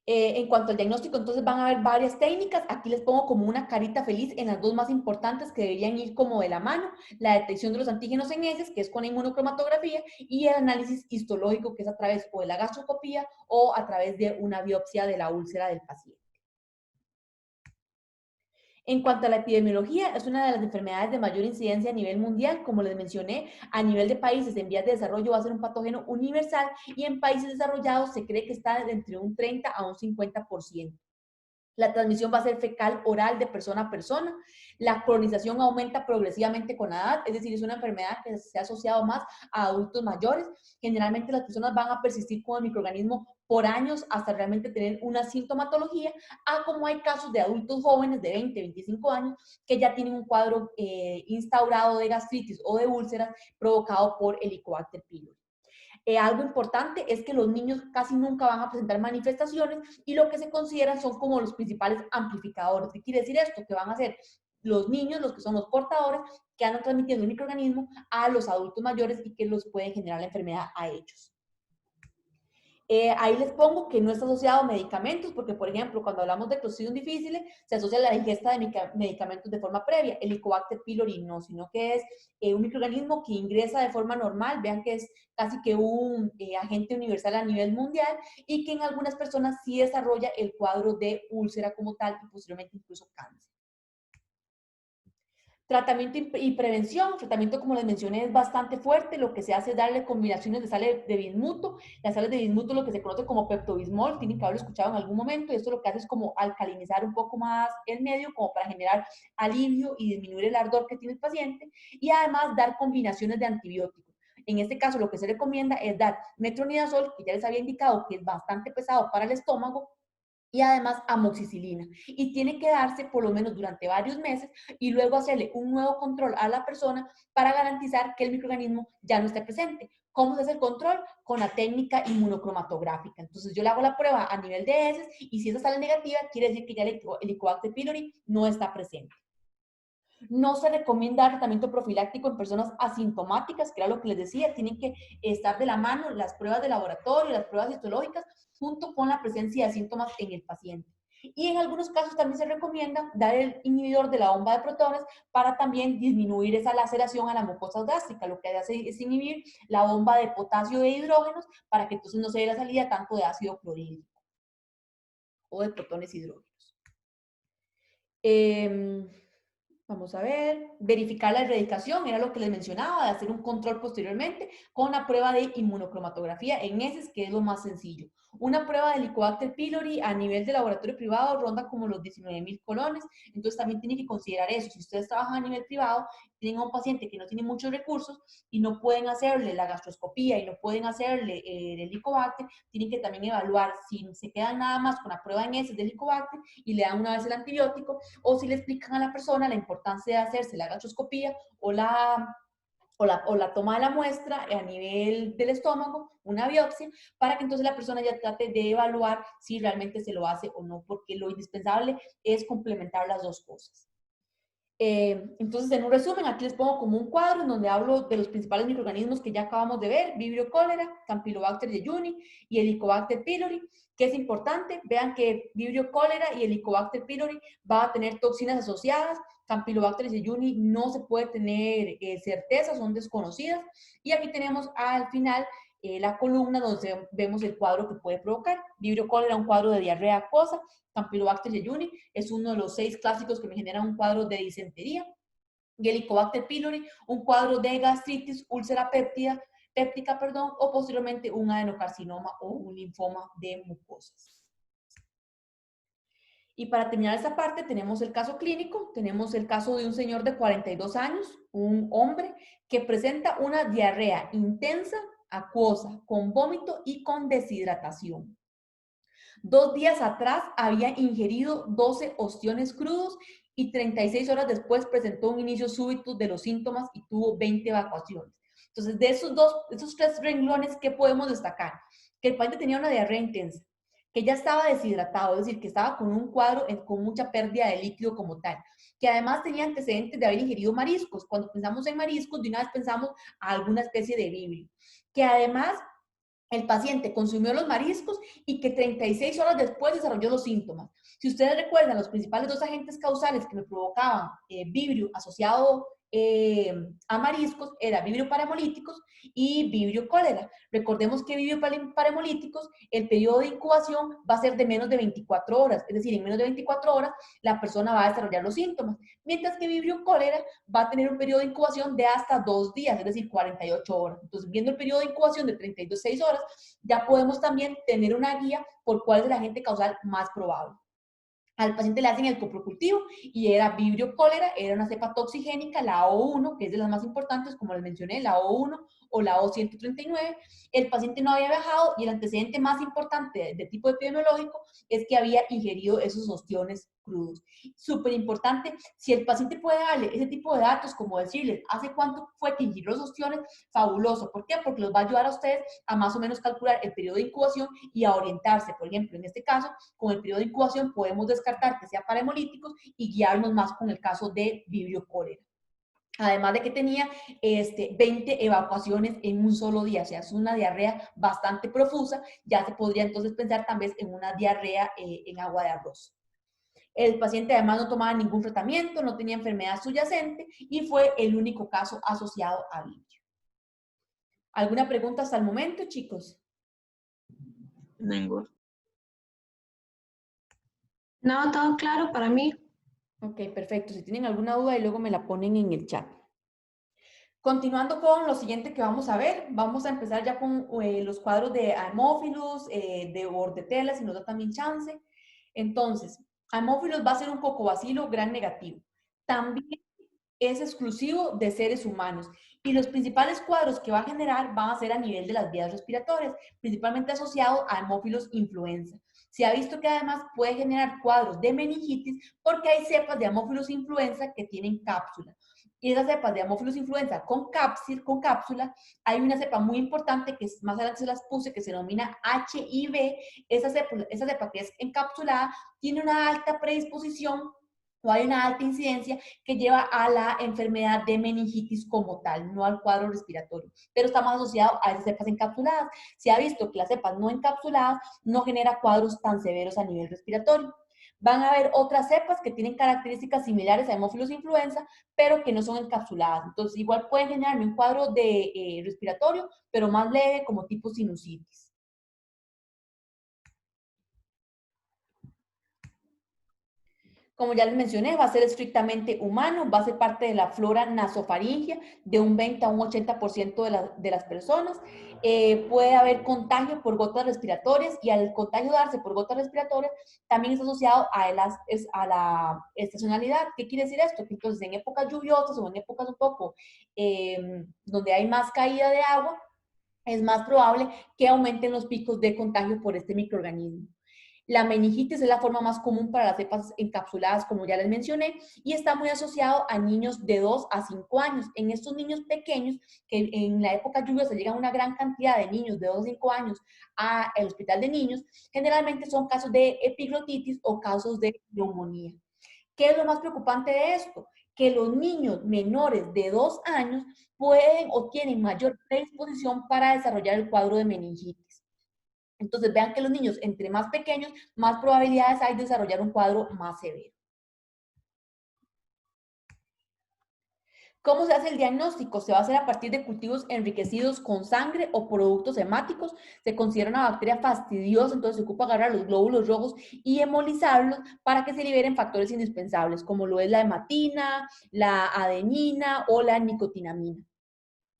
A: En cuanto al diagnóstico, entonces van a haber varias técnicas. Aquí les pongo como una carita feliz en las dos más importantes que deberían ir como de la mano. La detección de los antígenos en heces, que es con inmunocromatografía, y el análisis histológico, que es a través o de la gastroscopía o a través de una biopsia de la úlcera del paciente. En cuanto a la epidemiología, es una de las enfermedades de mayor incidencia a nivel mundial. Como les mencioné, a nivel de países en vías de desarrollo va a ser un patógeno universal y en países desarrollados se cree que está entre un 30 a un 50%. La transmisión va a ser fecal oral de persona a persona. La cronización aumenta progresivamente con la edad, es decir, es una enfermedad que se ha asociado más a adultos mayores. Generalmente las personas van a persistir con el microorganismo por años hasta realmente tener una sintomatología, a como hay casos de adultos jóvenes de 20, 25 años que ya tienen un cuadro instaurado de gastritis o de úlceras provocado por Helicobacter pylori. Algo importante es que los niños casi nunca van a presentar manifestaciones y lo que se consideran son como los principales amplificadores. ¿Qué quiere decir esto? Que van a ser los niños, los que son los portadores, que andan transmitiendo el microorganismo a los adultos mayores y que los pueden generar la enfermedad a ellos. Ahí les pongo que no está asociado a medicamentos, porque, por ejemplo, cuando hablamos de Clostridium difficile, se asocia a la ingesta de medicamentos de forma previa. El Helicobacter pylori no, sino que es un microorganismo que ingresa de forma normal. Vean que es casi que un agente universal a nivel mundial y que en algunas personas sí desarrolla el cuadro de úlcera como tal y posteriormente incluso cáncer. Tratamiento y prevención. Tratamiento, como les mencioné, es bastante fuerte. Lo que se hace es darle combinaciones de sales de bismuto. Las sales de bismuto, lo que se conoce como peptobismol, tienen que haberlo escuchado en algún momento. Y esto lo que hace es como alcalinizar un poco más el medio, como para generar alivio y disminuir el ardor que tiene el paciente. Y además dar combinaciones de antibióticos. En este caso, lo que se recomienda es dar metronidazol, que ya les había indicado que es bastante pesado para el estómago, y además amoxicilina. Y tiene que darse por lo menos durante varios meses y luego hacerle un nuevo control a la persona para garantizar que el microorganismo ya no esté presente. ¿Cómo se hace el control? Con la técnica inmunocromatográfica. Entonces yo le hago la prueba a nivel de heces y si esa sale negativa, quiere decir que ya el Helicobacter pylori no está presente. No se recomienda tratamiento profiláctico en personas asintomáticas, que era lo que les decía, tienen que estar de la mano las pruebas de laboratorio, las pruebas histológicas, junto con la presencia de síntomas en el paciente. Y en algunos casos también se recomienda dar el inhibidor de la bomba de protones para también disminuir esa laceración a la mucosa gástrica. Lo que hace es inhibir la bomba de potasio e hidrógenos para que entonces no se dé la salida tanto de ácido clorhídrico o de protones hidrógenos. Vamos a ver, verificar la erradicación, era lo que les mencionaba, de hacer un control posteriormente con la prueba de inmunocromatografía en heces, que es lo más sencillo. Una prueba de Helicobacter pylori a nivel de laboratorio privado ronda como los 19.000 colones, entonces también tienen que considerar eso. Si ustedes trabajan a nivel privado, tienen a un paciente que no tiene muchos recursos y no pueden hacerle la gastroscopía y no pueden hacerle el Helicobacter, tienen que también evaluar si se quedan nada más con la prueba en heces del Helicobacter y le dan una vez el antibiótico, o si le explican a la persona la importancia de hacerse la gastroscopía o la toma de la muestra a nivel del estómago, una biopsia, para que entonces la persona ya trate de evaluar si realmente se lo hace o no, porque lo indispensable es complementar las dos cosas. Entonces, en un resumen, aquí les pongo como un cuadro en donde hablo de los principales microorganismos que ya acabamos de ver: Vibrio cholera, Campylobacter jejuni y Helicobacter pylori. ¿Qué es importante? Vean que Vibrio cholera y Helicobacter pylori va a tener toxinas asociadas. Campylobacter jejuni no se puede tener certeza, son desconocidas. Y aquí tenemos al final la columna donde vemos el cuadro que puede provocar. Vibrio cholera, un cuadro de diarrea acuosa. Campylobacter jejuni es uno de los 6 clásicos que me generan un cuadro de disentería. Y Helicobacter pylori, un cuadro de gastritis, úlcera péptica, o posteriormente un adenocarcinoma o un linfoma de mucosas. Y para terminar esta parte tenemos el caso clínico, tenemos el caso de un señor de 42 años, un hombre que presenta una diarrea intensa, acuosa, con vómito y con deshidratación. 2 días atrás había ingerido 12 ostiones crudos y 36 horas después presentó un inicio súbito de los síntomas y tuvo 20 evacuaciones. Entonces, de esos 3 renglones, ¿qué podemos destacar? Que el paciente tenía una diarrea intensa, que ya estaba deshidratado, es decir, que estaba con un cuadro con mucha pérdida de líquido como tal, que además tenía antecedentes de haber ingerido mariscos. Cuando pensamos en mariscos, de una vez pensamos a alguna especie de vibrio, que además el paciente consumió los mariscos y que 36 horas después desarrolló los síntomas. Si ustedes recuerdan, los principales 2 agentes causales que me provocaban vibrio asociado a mariscos era vibrio parahemolíticos y vibrio cólera. Recordemos que vibrio parahemolíticos, el periodo de incubación va a ser de menos de 24 horas, es decir, en menos de 24 horas la persona va a desarrollar los síntomas, mientras que vibrio cólera va a tener un periodo de incubación de hasta 2 días, es decir, 48 horas. Entonces, viendo el periodo de incubación de 36 horas, ya podemos también tener una guía por cuál es el agente causal más probable. Al paciente le hacen el coprocultivo y era vibrio cólera, era una cepa toxigénica, la O1, que es de las más importantes, como les mencioné, la O1 o la O139. El paciente no había viajado y el antecedente más importante de tipo epidemiológico es que había ingerido esos ostiones crudos. Súper importante, si el paciente puede darle ese tipo de datos, como decirles, ¿hace cuánto fue que ingirió los ostiones? Fabuloso. ¿Por qué? Porque los va a ayudar a ustedes a más o menos calcular el periodo de incubación y a orientarse. Por ejemplo, en este caso, con el periodo de incubación podemos descartar que sea para hemolíticos y guiarnos más con el caso de vibrio cólera. Además de que tenía 20 evacuaciones en un solo día, o sea, es una diarrea bastante profusa, ya se podría entonces pensar tal vez en una diarrea en agua de arroz. El paciente además no tomaba ningún tratamiento, no tenía enfermedad subyacente y fue el único caso asociado a vibrio. ¿Alguna pregunta hasta el momento, chicos?
B: Ninguno.
C: No, todo claro para mí.
A: Ok, perfecto. Si tienen alguna duda y luego me la ponen en el chat. Continuando con lo siguiente que vamos a ver, vamos a empezar ya con los cuadros de Haemophilus, de Bordetella, si nos da también chance. Entonces, Haemophilus va a ser un cocobacilo gran negativo. También es exclusivo de seres humanos y los principales cuadros que va a generar van a ser a nivel de las vías respiratorias, principalmente asociado a Haemophilus influenza. Se ha visto que además puede generar cuadros de meningitis porque hay cepas de Haemophilus influenza que tienen cápsula. Y esas cepas de Haemophilus influenza con cápsula, hay una cepa muy importante que más adelante se las puse que se denomina HIV. Esa cepa que es encapsulada tiene una alta predisposición o hay una alta incidencia que lleva a la enfermedad de meningitis como tal, no al cuadro respiratorio, pero está más asociado a esas cepas encapsuladas. Se ha visto que las cepas no encapsuladas no generan cuadros tan severos a nivel respiratorio. Van a haber otras cepas que tienen características similares a Haemophilus influenza, pero que no son encapsuladas. Entonces, igual pueden generarme un cuadro de respiratorio, pero más leve, como tipo sinusitis. Como ya les mencioné, va a ser estrictamente humano, va a ser parte de la flora nasofaringea de un 20 a un 80% de las personas. Puede haber contagio por gotas respiratorias y al contagio darse por gotas respiratorias también es asociado a la estacionalidad. ¿Qué quiere decir esto? Que entonces en épocas lluviosas o en épocas un poco donde hay más caída de agua, es más probable que aumenten los picos de contagio por este microorganismo. La meningitis es la forma más común para las cepas encapsuladas, como ya les mencioné, y está muy asociado a niños de 2 a 5 años. En estos niños pequeños, que en la época lluviosa llegan una gran cantidad de niños de 2 a 5 años al hospital de niños, generalmente son casos de epiglotitis o casos de neumonía. ¿Qué es lo más preocupante de esto? Que los niños menores de 2 años pueden o tienen mayor predisposición para desarrollar el cuadro de meningitis. Entonces, vean que los niños, entre más pequeños, más probabilidades hay de desarrollar un cuadro más severo. ¿Cómo se hace el diagnóstico? Se va a hacer a partir de cultivos enriquecidos con sangre o productos hemáticos. Se considera una bacteria fastidiosa, entonces se ocupa agarrar los glóbulos rojos y hemolizarlos para que se liberen factores indispensables, como lo es la hematina, la adenina o la nicotinamina.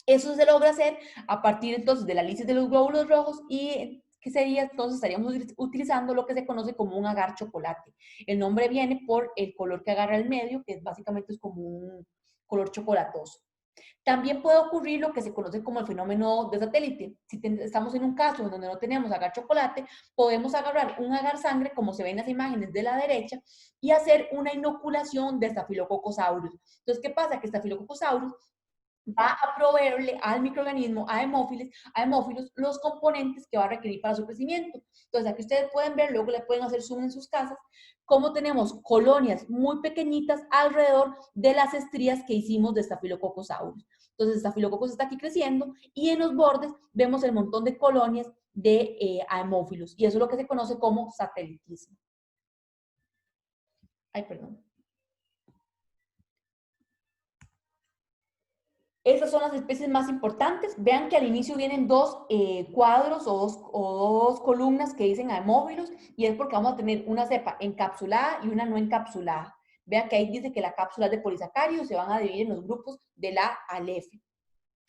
A: Eso se logra hacer a partir entonces de la lisis de los glóbulos rojos y que sería entonces estaríamos utilizando lo que se conoce como un agar chocolate. El nombre viene por el color que agarra el medio, que básicamente es como un color chocolatoso. También puede ocurrir lo que se conoce como el fenómeno de satélite. Si estamos en un caso donde no tenemos agar chocolate, podemos agarrar un agar sangre, como se ven en las imágenes de la derecha, y hacer una inoculación de Staphylococcus aureus. Entonces, ¿qué pasa? Que Staphylococcus aureus va a proveerle al microorganismo, a hemófilos, los componentes que va a requerir para su crecimiento. Entonces, aquí ustedes pueden ver, luego le pueden hacer zoom en sus casas, cómo tenemos colonias muy pequeñitas alrededor de las estrías que hicimos de Staphylococcus aureus. Entonces, Staphylococcus está aquí creciendo y en los bordes vemos el montón de colonias de hemófilos. Y eso es lo que se conoce como satelitismo. Ay, perdón. Estas son las especies más importantes. Vean que al inicio vienen dos cuadros o dos columnas que dicen Haemophilus y es porque vamos a tener una cepa encapsulada y una no encapsulada. Vean que ahí dice que la cápsula es de polisacáridos, se van a dividir en los grupos de la al F.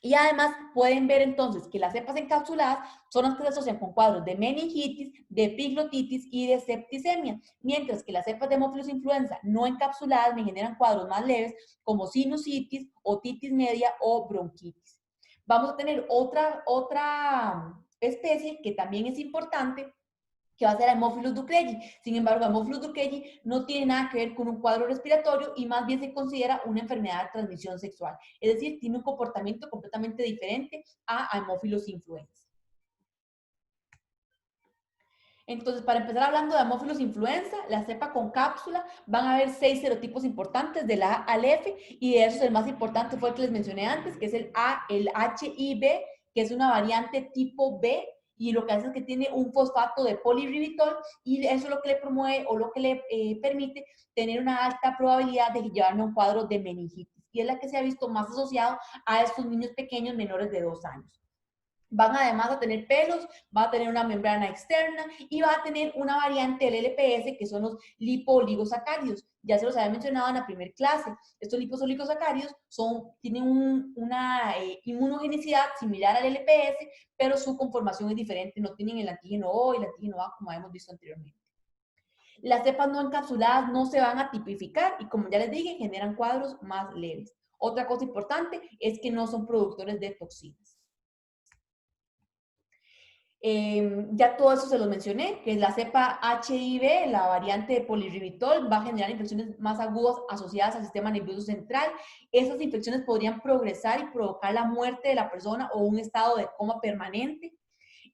A: Y además pueden ver entonces que las cepas encapsuladas son las que se asocian con cuadros de meningitis, de epiglotitis y de septicemia, mientras que las cepas de Haemophilus influenza no encapsuladas me generan cuadros más leves como sinusitis, otitis media o bronquitis. Vamos a tener otra especie que también es importante, que va a ser Haemophilus ducreyi. Sin embargo, Haemophilus ducreyi no tiene nada que ver con un cuadro respiratorio y más bien se considera una enfermedad de transmisión sexual. Es decir, tiene un comportamiento completamente diferente a Haemophilus influenza. Entonces, para empezar hablando de Haemophilus influenza, la cepa con cápsula, van a haber 6 serotipos importantes de la A al F, y de esos el más importante fue el que les mencioné antes, que es el HIV, que es una variante tipo B, y lo que hace es que tiene un fosfato de poliribitol, y eso es lo que le promueve o lo que le permite tener una alta probabilidad de llevarme a un cuadro de meningitis, y es la que se ha visto más asociado a estos niños pequeños menores de 2 años. Van además a tener pelos, va a tener una membrana externa y va a tener una variante del LPS, que son los lipoligosacáridos. Ya se los había mencionado en la primera clase. Estos lipoligosacáridos tienen una inmunogenicidad similar al LPS, pero su conformación es diferente. No tienen el antígeno O y el antígeno A, como hemos visto anteriormente. Las cepas no encapsuladas no se van a tipificar y, como ya les dije, generan cuadros más leves. Otra cosa importante es que no son productores de toxinas. Ya todo eso se los mencioné, que es la cepa HIV, la variante de poliribitol, va a generar infecciones más agudas asociadas al sistema nervioso central. Esas infecciones podrían progresar y provocar la muerte de la persona o un estado de coma permanente.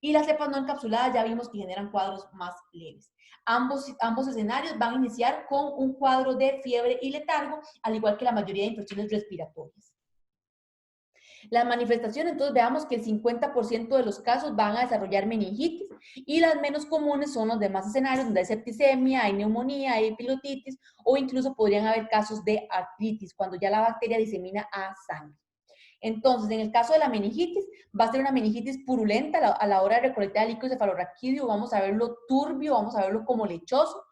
A: Y las cepas no encapsuladas ya vimos que generan cuadros más leves. Ambos escenarios van a iniciar con un cuadro de fiebre y letargo, al igual que la mayoría de infecciones respiratorias. Las manifestaciones, entonces veamos que el 50% de los casos van a desarrollar meningitis, y las menos comunes son los demás escenarios donde hay septicemia, hay neumonía, hay epiglottitis, o incluso podrían haber casos de artritis cuando ya la bacteria disemina a sangre. Entonces, en el caso de la meningitis, va a ser una meningitis purulenta a la hora de recolectar el líquido cefalorraquídeo. Vamos a verlo turbio, vamos a verlo como lechoso.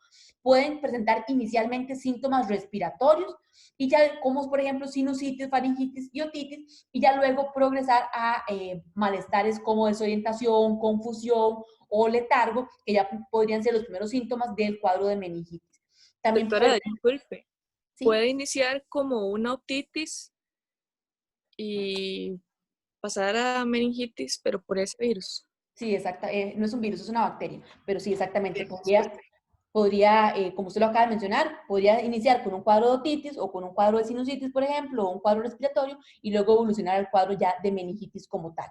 A: Pueden presentar inicialmente síntomas respiratorios, y ya como por ejemplo sinusitis, faringitis y otitis, y ya luego progresar a malestares como desorientación, confusión o letargo, que ya podrían ser los primeros síntomas del cuadro de meningitis. También
B: Doctora, disculpe,
A: ¿sí?
B: puede iniciar como una otitis y pasar a meningitis, pero por ese virus.
A: Sí, exacto. No es un virus, es una bacteria, pero sí, exactamente. Podría, como usted lo acaba de mencionar, podría iniciar con un cuadro de otitis o con un cuadro de sinusitis, por ejemplo, o un cuadro respiratorio, y luego evolucionar al cuadro ya de meningitis como tal.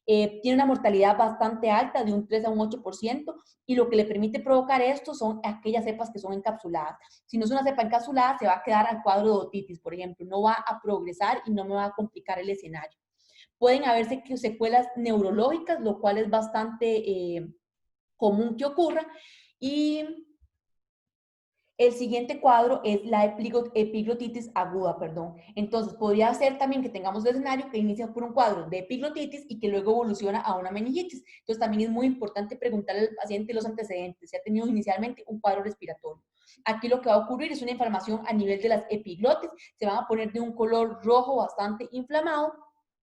A: Tiene una mortalidad bastante alta, de un 3 a un 8%, y lo que le permite provocar esto son aquellas cepas que son encapsuladas. Si no es una cepa encapsulada, se va a quedar al cuadro de otitis, por ejemplo, no va a progresar y no me va a complicar el escenario. Pueden haberse secuelas neurológicas, lo cual es bastante común que ocurra. Y el siguiente cuadro es la epiglotitis aguda, perdón. Entonces, podría ser también que tengamos el escenario que inicia por un cuadro de epiglotitis y que luego evoluciona a una meningitis. Entonces, también es muy importante preguntarle al paciente los antecedentes, si ha tenido inicialmente un cuadro respiratorio. Aquí lo que va a ocurrir es una inflamación a nivel de las epiglotis, se van a poner de un color rojo bastante inflamado,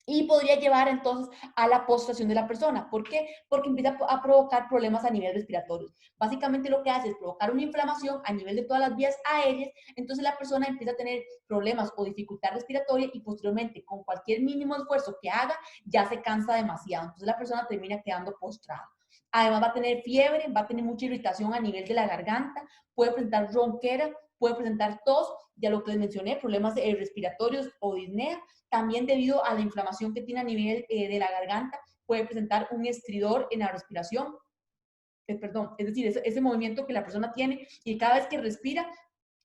A: y podría llevar entonces a la postración de la persona. ¿Por qué? Porque empieza a provocar problemas a nivel respiratorio. Básicamente lo que hace es provocar una inflamación a nivel de todas las vías aéreas, entonces la persona empieza a tener problemas o dificultad respiratoria, y posteriormente con cualquier mínimo esfuerzo que haga ya se cansa demasiado, entonces la persona termina quedando postrada. Además va a tener fiebre, va a tener mucha irritación a nivel de la garganta, puede presentar ronquera, puede presentar tos, ya lo que les mencioné, problemas respiratorios o disnea. También debido a la inflamación que tiene a nivel de la garganta, puede presentar un estridor en la respiración. Perdón, es decir, ese movimiento que la persona tiene, y cada vez que respira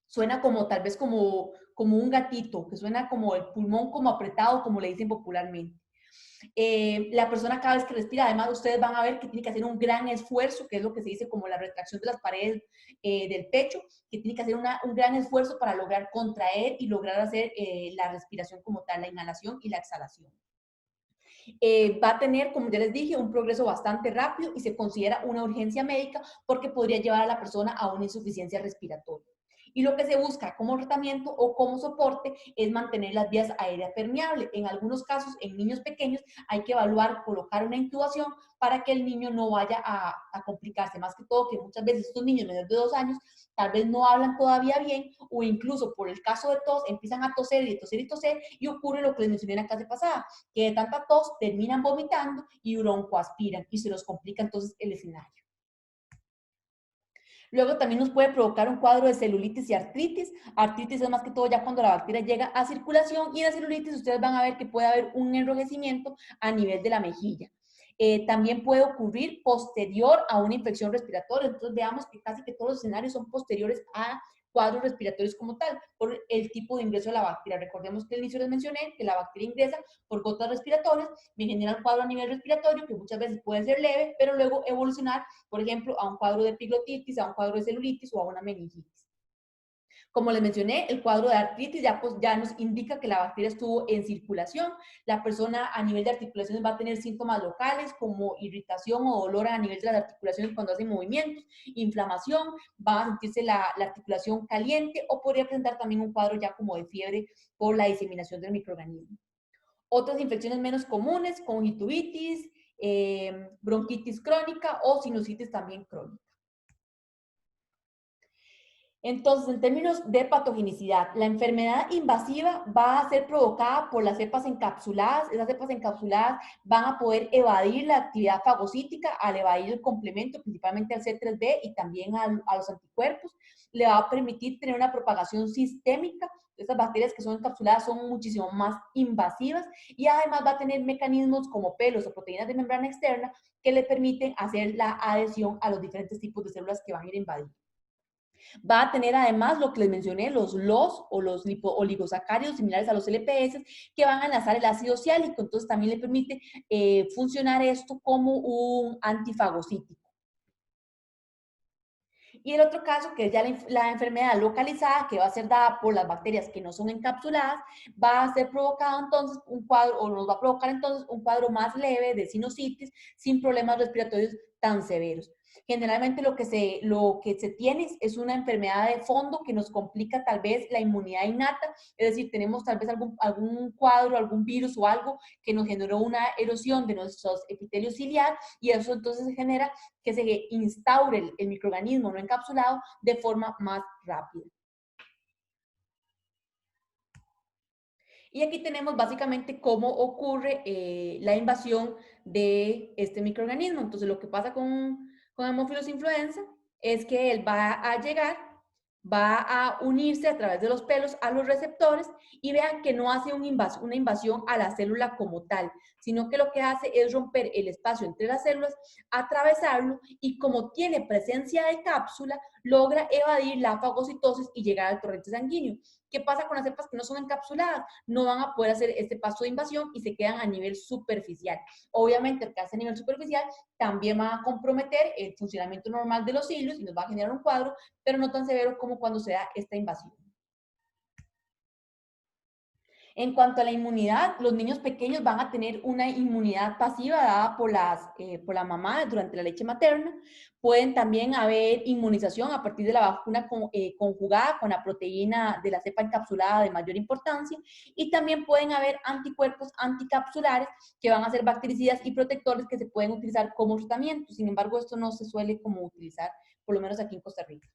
A: suena como tal vez como un gatito, que suena como el pulmón como apretado, como le dicen popularmente. La persona cada vez que respira, además ustedes van a ver que tiene que hacer un gran esfuerzo, que es lo que se dice como la retracción de las paredes del pecho, que tiene que hacer un gran esfuerzo para lograr contraer y lograr hacer la respiración como tal, la inhalación y la exhalación. Va a tener, como ya les dije, un progreso bastante rápido y se considera una urgencia médica porque podría llevar a la persona a una insuficiencia respiratoria. Y lo que se busca como tratamiento o como soporte es mantener las vías aéreas permeables. En algunos casos, en niños pequeños, hay que evaluar colocar una intubación para que el niño no vaya a complicarse. Más que todo, que muchas veces estos niños menores de 2 años tal vez no hablan todavía bien, o incluso por el caso de tos, empiezan a toser y toser y toser, y ocurre lo que les mencioné en la clase pasada, que de tanta tos terminan vomitando y broncoaspiran, y se los complica entonces el escenario. Luego también nos puede provocar un cuadro de celulitis y artritis. Artritis es más que todo ya cuando la bacteria llega a circulación, y en la celulitis ustedes van a ver que puede haber un enrojecimiento a nivel de la mejilla. También puede ocurrir posterior a una infección respiratoria. Entonces veamos que casi que todos los escenarios son posteriores a cuadros respiratorios como tal, por el tipo de ingreso de la bacteria. Recordemos que al inicio les mencioné que la bacteria ingresa por gotas respiratorias, me genera un cuadro a nivel respiratorio que muchas veces puede ser leve, pero luego evolucionar, por ejemplo, a un cuadro de epiglotitis, a un cuadro de celulitis o a una meningitis. Como les mencioné, el cuadro de artritis ya nos indica que la bacteria estuvo en circulación. La persona a nivel de articulaciones va a tener síntomas locales como irritación o dolor a nivel de las articulaciones cuando hacen movimientos, inflamación, va a sentirse la articulación caliente, o podría presentar también un cuadro ya como de fiebre por la diseminación del microorganismo. Otras infecciones menos comunes, conjuntivitis, bronquitis crónica o sinusitis también crónica. Entonces, en términos de patogenicidad, la enfermedad invasiva va a ser provocada por las cepas encapsuladas. Esas cepas encapsuladas van a poder evadir la actividad fagocítica al evadir el complemento, principalmente al C3b y también a los anticuerpos. Le va a permitir tener una propagación sistémica. Estas bacterias que son encapsuladas son muchísimo más invasivas, y además va a tener mecanismos como pelos o proteínas de membrana externa que le permiten hacer la adhesión a los diferentes tipos de células que van a ir a invadir. Va a tener además lo que les mencioné, los LOS o los oligosacáridos similares a los LPS, que van a enlazar el ácido ciálico. Entonces también le permite funcionar esto como un antifagocítico. Y el otro caso, que es ya la enfermedad localizada, que va a ser dada por las bacterias que no son encapsuladas, va a ser provocado entonces un cuadro, o nos va a provocar entonces un cuadro más leve de sinusitis sin problemas respiratorios tan severos. Generalmente lo que se tiene es una enfermedad de fondo que nos complica tal vez la inmunidad innata, es decir, tenemos tal vez algún cuadro, algún virus o algo que nos generó una erosión de nuestros epitelios ciliar, y eso entonces genera que se instaure el microorganismo no encapsulado de forma más rápida. Y aquí tenemos básicamente cómo ocurre la invasión de este microorganismo. Entonces, lo que pasa con Haemophilus influenza es que él va a llegar, va a unirse a través de los pelos a los receptores, y vean que no hace una invasión a la célula como tal, sino que lo que hace es romper el espacio entre las células, atravesarlo, y como tiene presencia de cápsula, logra evadir la fagocitosis y llegar al torrente sanguíneo. ¿Qué pasa con las cepas que no son encapsuladas? No van a poder hacer este paso de invasión y se quedan a nivel superficial. Obviamente, el que hace a nivel superficial también va a comprometer el funcionamiento normal de los cilios y nos va a generar un cuadro, pero no tan severo como cuando se da esta invasión. En cuanto a la inmunidad, los niños pequeños van a tener una inmunidad pasiva dada por la mamá durante la leche materna. Pueden también haber inmunización a partir de la vacuna conjugada con la proteína de la cepa encapsulada de mayor importancia, y también pueden haber anticuerpos anticapsulares que van a ser bactericidas y protectores que se pueden utilizar como tratamiento. Sin embargo, esto no se suele como utilizar, por lo menos aquí en Costa Rica.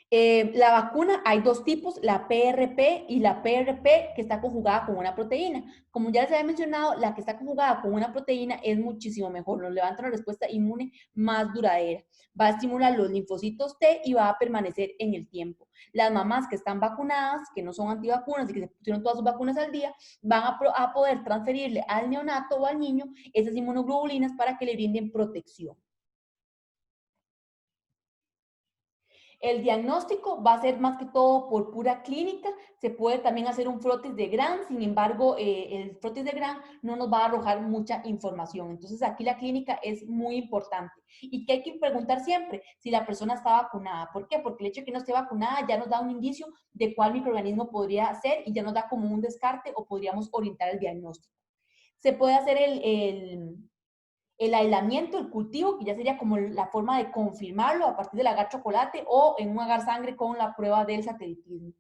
A: La vacuna, hay dos tipos, la PRP y la PRP, que está conjugada con una proteína. Como ya les había mencionado, la que está conjugada con una proteína es muchísimo mejor, nos levanta una respuesta inmune más duradera. Va a estimular los linfocitos T y va a permanecer en el tiempo. Las mamás que están vacunadas, que no son antivacunas y que se pusieron todas sus vacunas al día, van a poder transferirle al neonato o al niño esas inmunoglobulinas para que le brinden protección. El diagnóstico va a ser más que todo por pura clínica. Se puede también hacer un frotis de Gram, sin embargo, el frotis de Gram no nos va a arrojar mucha información. Entonces, aquí la clínica es muy importante. Y que hay que preguntar siempre si la persona está vacunada. ¿Por qué? Porque el hecho de que no esté vacunada ya nos da un indicio de cuál microorganismo podría ser y ya nos da como un descarte o podríamos orientar el diagnóstico. Se puede hacer el aislamiento, el cultivo, que ya sería como la forma de confirmarlo a partir del agar chocolate o en un agar sangre con la prueba del satelitismo.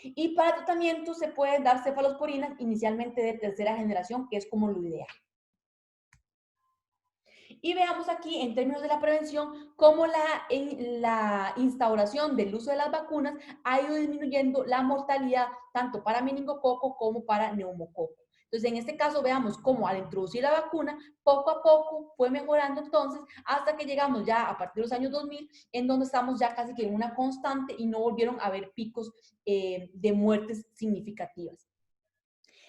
A: Y para tratamiento se pueden dar cefalosporinas inicialmente de tercera generación, que es como lo ideal. Y veamos aquí, en términos de la prevención, cómo la instauración del uso de las vacunas ha ido disminuyendo la mortalidad tanto para meningococo como para neumococo. Entonces, en este caso, veamos cómo al introducir la vacuna, poco a poco fue mejorando entonces hasta que llegamos ya a partir de los años 2000, en donde estamos ya casi que en una constante y no volvieron a haber picos de muertes significativas.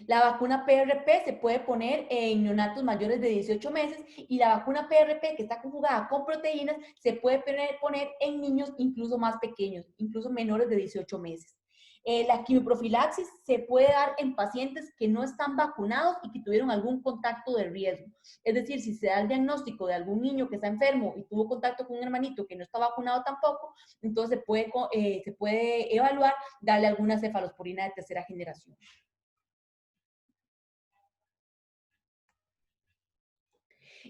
A: La vacuna PRP se puede poner en neonatos mayores de 18 meses y la vacuna PRP que está conjugada con proteínas se puede poner en niños incluso más pequeños, incluso menores de 18 meses. La quimioprofilaxis se puede dar en pacientes que no están vacunados y que tuvieron algún contacto de riesgo. Es decir, si se da el diagnóstico de algún niño que está enfermo y tuvo contacto con un hermanito que no está vacunado tampoco, entonces se puede evaluar darle alguna cefalosporina de tercera generación.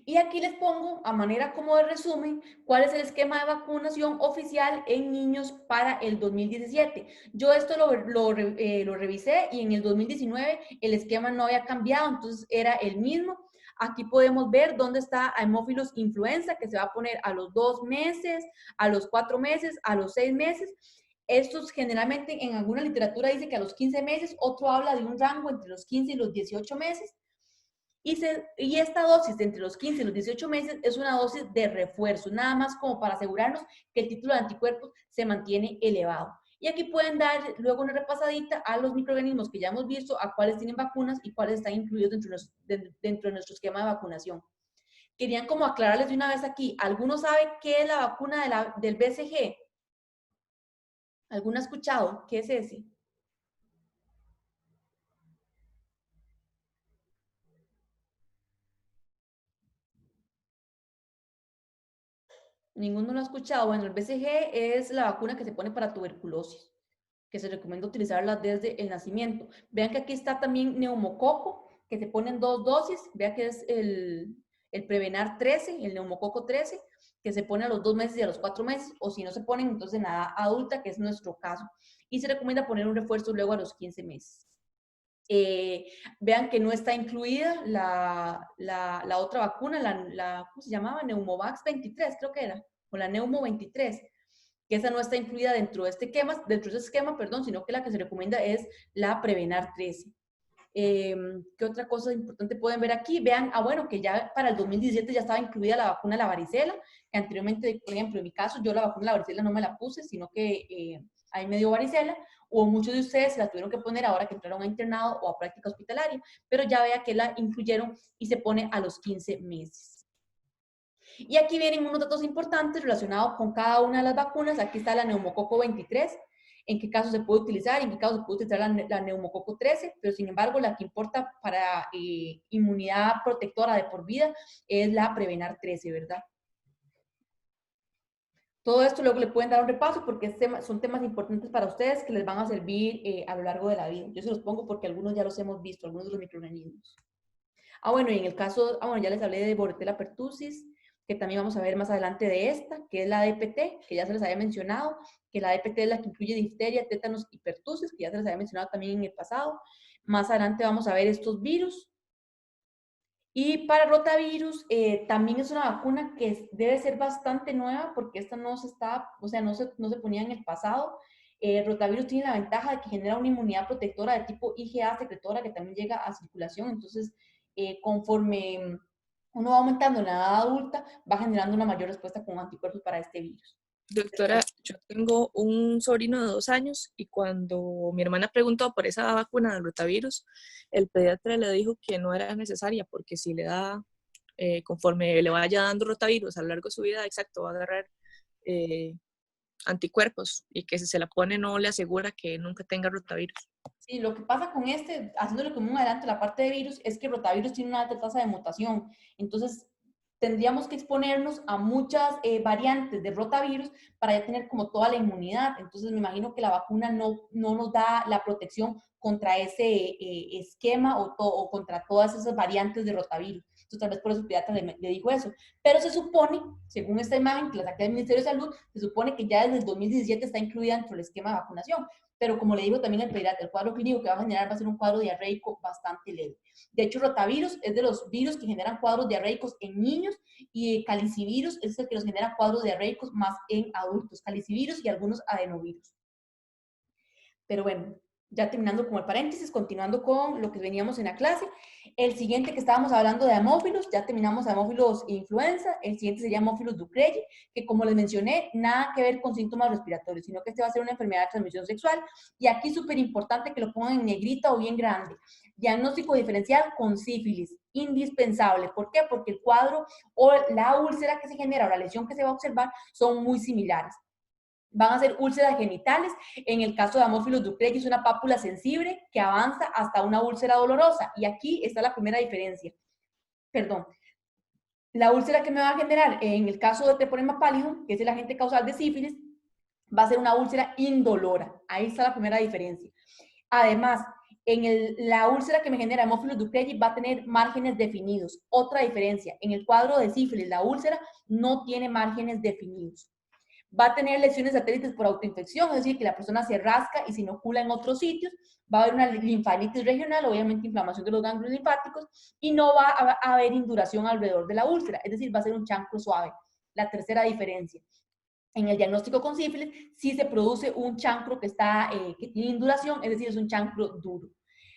A: Y aquí les pongo, a manera como de resumen, cuál es el esquema de vacunación oficial en niños para el 2017. Yo esto lo revisé y en el 2019 el esquema no había cambiado, entonces era el mismo. Aquí podemos ver dónde está Haemophilus influenza, que se va a poner a los 2 meses, a los 4 meses, a los 6 meses. Estos generalmente en alguna literatura dice que a los 15 meses, otro habla de un rango entre los 15 y los 18 meses. Y esta dosis de entre los 15 y los 18 meses es una dosis de refuerzo, nada más como para asegurarnos que el título de anticuerpos se mantiene elevado. Y aquí pueden dar luego una repasadita a los microorganismos que ya hemos visto, a cuáles tienen vacunas y cuáles están incluidos dentro de nuestro esquema de vacunación. Querían como aclararles de una vez aquí, ¿alguno sabe qué es la vacuna del BCG? ¿Alguno ha escuchado? ¿Qué es ese? Ninguno lo ha escuchado. Bueno, el BCG es la vacuna que se pone para tuberculosis, que se recomienda utilizarla desde el nacimiento. Vean que aquí está también neumococo, que se ponen 2 dosis. Vean que es el Prevenar 13, el neumococo 13, que se pone a los 2 meses y a los 4 meses, o si no se ponen, entonces en la edad adulta, que es nuestro caso. Y se recomienda poner un refuerzo luego a los 15 meses. Vean que no está incluida la otra vacuna, ¿cómo se llamaba? Neumovax 23, creo que era, o la Neumo 23, que esa no está incluida dentro de ese esquema, perdón, sino que la que se recomienda es la Prevenar 13. ¿Qué otra cosa importante pueden ver aquí? Vean, bueno, que ya para el 2017 ya estaba incluida la vacuna de la varicela, que anteriormente, por ejemplo, en mi caso, yo la vacuna de la varicela no me la puse, sino que ahí me dio varicela, o muchos de ustedes se la tuvieron que poner ahora que entraron a internado o a práctica hospitalaria, pero ya vea que la incluyeron y se pone a los 15 meses. Y aquí vienen unos datos importantes relacionados con cada una de las vacunas. Aquí está la neumococo 23, en qué caso se puede utilizar, en qué caso se puede utilizar la neumococo 13, pero sin embargo la que importa para inmunidad protectora de por vida es la Prevenar 13, ¿verdad? Todo esto luego le pueden dar un repaso porque son temas importantes para ustedes que les van a servir a lo largo de la vida. Yo se los pongo porque algunos ya los hemos visto, algunos de los microorganismos. Bueno, y en el caso, bueno, ya les hablé de Bordetella pertussis, que también vamos a ver más adelante de esta, que es la DPT, que ya se les había mencionado, que la DPT es la que incluye difteria, tétanos y pertussis, que ya se les había mencionado también en el pasado. Más adelante vamos a ver estos virus. Y para rotavirus, también es una vacuna que debe ser bastante nueva, porque esta no se está, o sea, no se ponía en el pasado. Rotavirus tiene la ventaja de que genera una inmunidad protectora de tipo IgA secretora que también llega a circulación, entonces conforme uno va aumentando en la edad adulta, va generando una mayor respuesta con anticuerpos para este virus.
B: Doctora, yo tengo un sobrino de 2 años y cuando mi hermana preguntó por esa vacuna del rotavirus, el pediatra le dijo que no era necesaria porque si le da, conforme le vaya dando rotavirus a lo largo de su vida, exacto, va a agarrar anticuerpos y que si se la pone no le asegura que nunca tenga rotavirus.
A: Sí, lo que pasa con haciéndole como un adelanto la parte de virus, es que el rotavirus tiene una alta tasa de mutación. Entonces, tendríamos que exponernos a muchas variantes de rotavirus para ya tener como toda la inmunidad. Entonces, me imagino que la vacuna no nos da la protección contra ese esquema o contra todas esas variantes de rotavirus. Entonces, tal vez por eso el pediatra le dijo eso. Pero se supone, según esta imagen que la saqué del Ministerio de Salud, se supone que ya desde el 2017 está incluida dentro del esquema de vacunación. Pero como le digo también el pediatra, el cuadro clínico que va a generar va a ser un cuadro diarreico bastante leve. De hecho, rotavirus es de los virus que generan cuadros diarreicos en niños y calicivirus es el que los genera cuadros diarreicos más en adultos. Calicivirus y algunos adenovirus. Pero bueno, Ya terminando con el paréntesis, continuando con lo que veníamos en la clase. El siguiente que estábamos hablando de Haemophilus, ya terminamos Haemophilus influenza. El siguiente sería Haemophilus ducreyi, que como les mencioné, nada que ver con síntomas respiratorios, sino que este va a ser una enfermedad de transmisión sexual. Y aquí súper importante que lo pongan en negrita o bien grande. Diagnóstico diferencial con sífilis, indispensable. ¿Por qué? Porque el cuadro o la úlcera que se genera o la lesión que se va a observar son muy similares. Van a ser úlceras genitales. En el caso de Haemophilus ducreyi es una pápula sensible que avanza hasta una úlcera dolorosa. Y aquí está la primera diferencia. Perdón. La úlcera que me va a generar en el caso de treponema pallidum, que es el agente causal de sífilis, va a ser una úlcera indolora. Ahí está la primera diferencia. Además, la úlcera que me genera Haemophilus ducreyi va a tener márgenes definidos. Otra diferencia, en el cuadro de sífilis, la úlcera no tiene márgenes definidos. Va a tener lesiones satélites por autoinfección, es decir, que la persona se rasca y se inocula en otros sitios. Va a haber una linfadenitis regional, obviamente inflamación de los ganglios linfáticos, y no va a haber induración alrededor de la úlcera, es decir, va a ser un chancro suave. La tercera diferencia. En el diagnóstico con sífilis, sí se produce un chancro que tiene induración, es decir, es un chancro duro.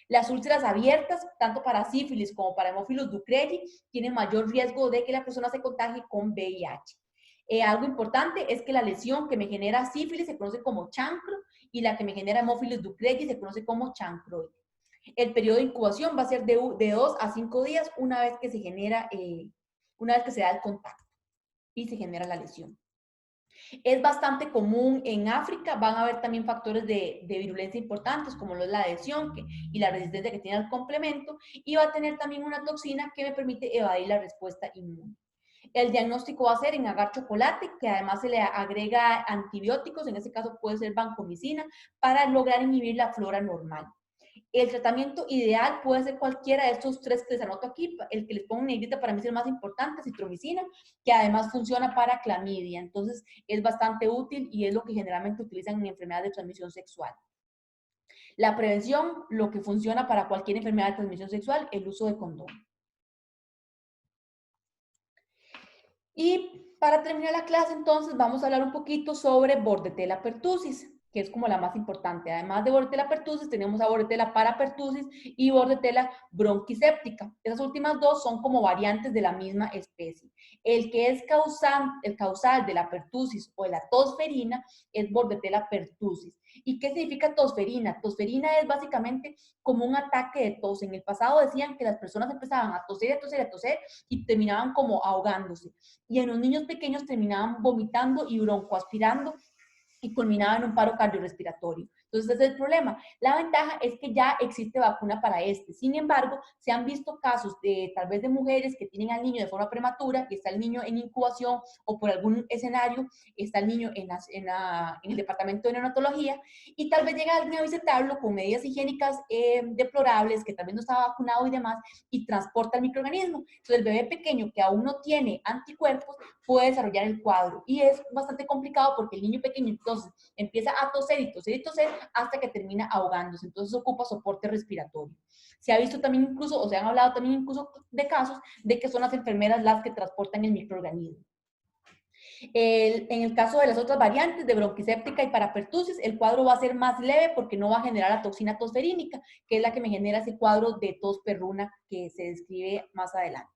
A: Las úlceras abiertas, tanto para sífilis como para Haemophilus ducreyi, tienen mayor riesgo de que la persona se contagie con VIH. Algo importante es que la lesión que me genera sífilis se conoce como chancro y la que me genera Haemophilus ducreyi se conoce como chancroide. El periodo de incubación va a ser de 2 a 5 días una vez que se genera, una vez que se da el contacto y se genera la lesión. Es bastante común en África, van a haber también factores de virulencia importantes como lo es la adhesión y la resistencia que tiene al complemento, y va a tener también una toxina que me permite evadir la respuesta inmune. El diagnóstico va a ser en agar chocolate, que además se le agrega antibióticos, en este caso puede ser vancomicina, para lograr inhibir la flora normal. El tratamiento ideal puede ser cualquiera de estos 3 que les anoto aquí. El que les pongo en negrita para mí es el más importante, citromicina, que además funciona para clamidia. Entonces es bastante útil y es lo que generalmente utilizan en enfermedades de transmisión sexual. La prevención, lo que funciona para cualquier enfermedad de transmisión sexual, el uso de condón. Y para terminar la clase, entonces, vamos a hablar un poquito sobre Bordetella pertussis, que es como la más importante. Además de Bordetella pertussis, tenemos a Bordetella parapertussis y Bordetella bronquiséptica. Esas últimas dos son como variantes de la misma especie. El que es el causal de la pertussis o de la tosferina es Bordetella pertussis. ¿Y qué significa tosferina? Tosferina es básicamente como un ataque de tos. En el pasado decían que las personas empezaban a toser, a toser, a toser y terminaban como ahogándose. Y en los niños pequeños terminaban vomitando y broncoaspirando y culminaban en un paro cardiorrespiratorio. Entonces, ese es el problema. La ventaja es que ya existe vacuna para este. Sin embargo, se han visto casos de tal vez de mujeres que tienen al niño de forma prematura y está el niño en incubación o por algún escenario está el niño en el departamento de neonatología y tal vez llega alguien a visitarlo con medidas higiénicas deplorables, que tal vez no estaba vacunado y demás, y transporta el microorganismo. Entonces, el bebé pequeño que aún no tiene anticuerpos puede desarrollar el cuadro y es bastante complicado porque el niño pequeño entonces empieza a toser y toser y toser hasta que termina ahogándose, entonces ocupa soporte respiratorio. Se ha visto también incluso, o se han hablado también incluso de casos de que son las enfermeras las que transportan el microorganismo. En el caso de las otras variantes de bronquiséptica y parapertusis, el cuadro va a ser más leve porque no va a generar la toxina tosferínica, que es la que me genera ese cuadro de tos perruna que se describe más adelante.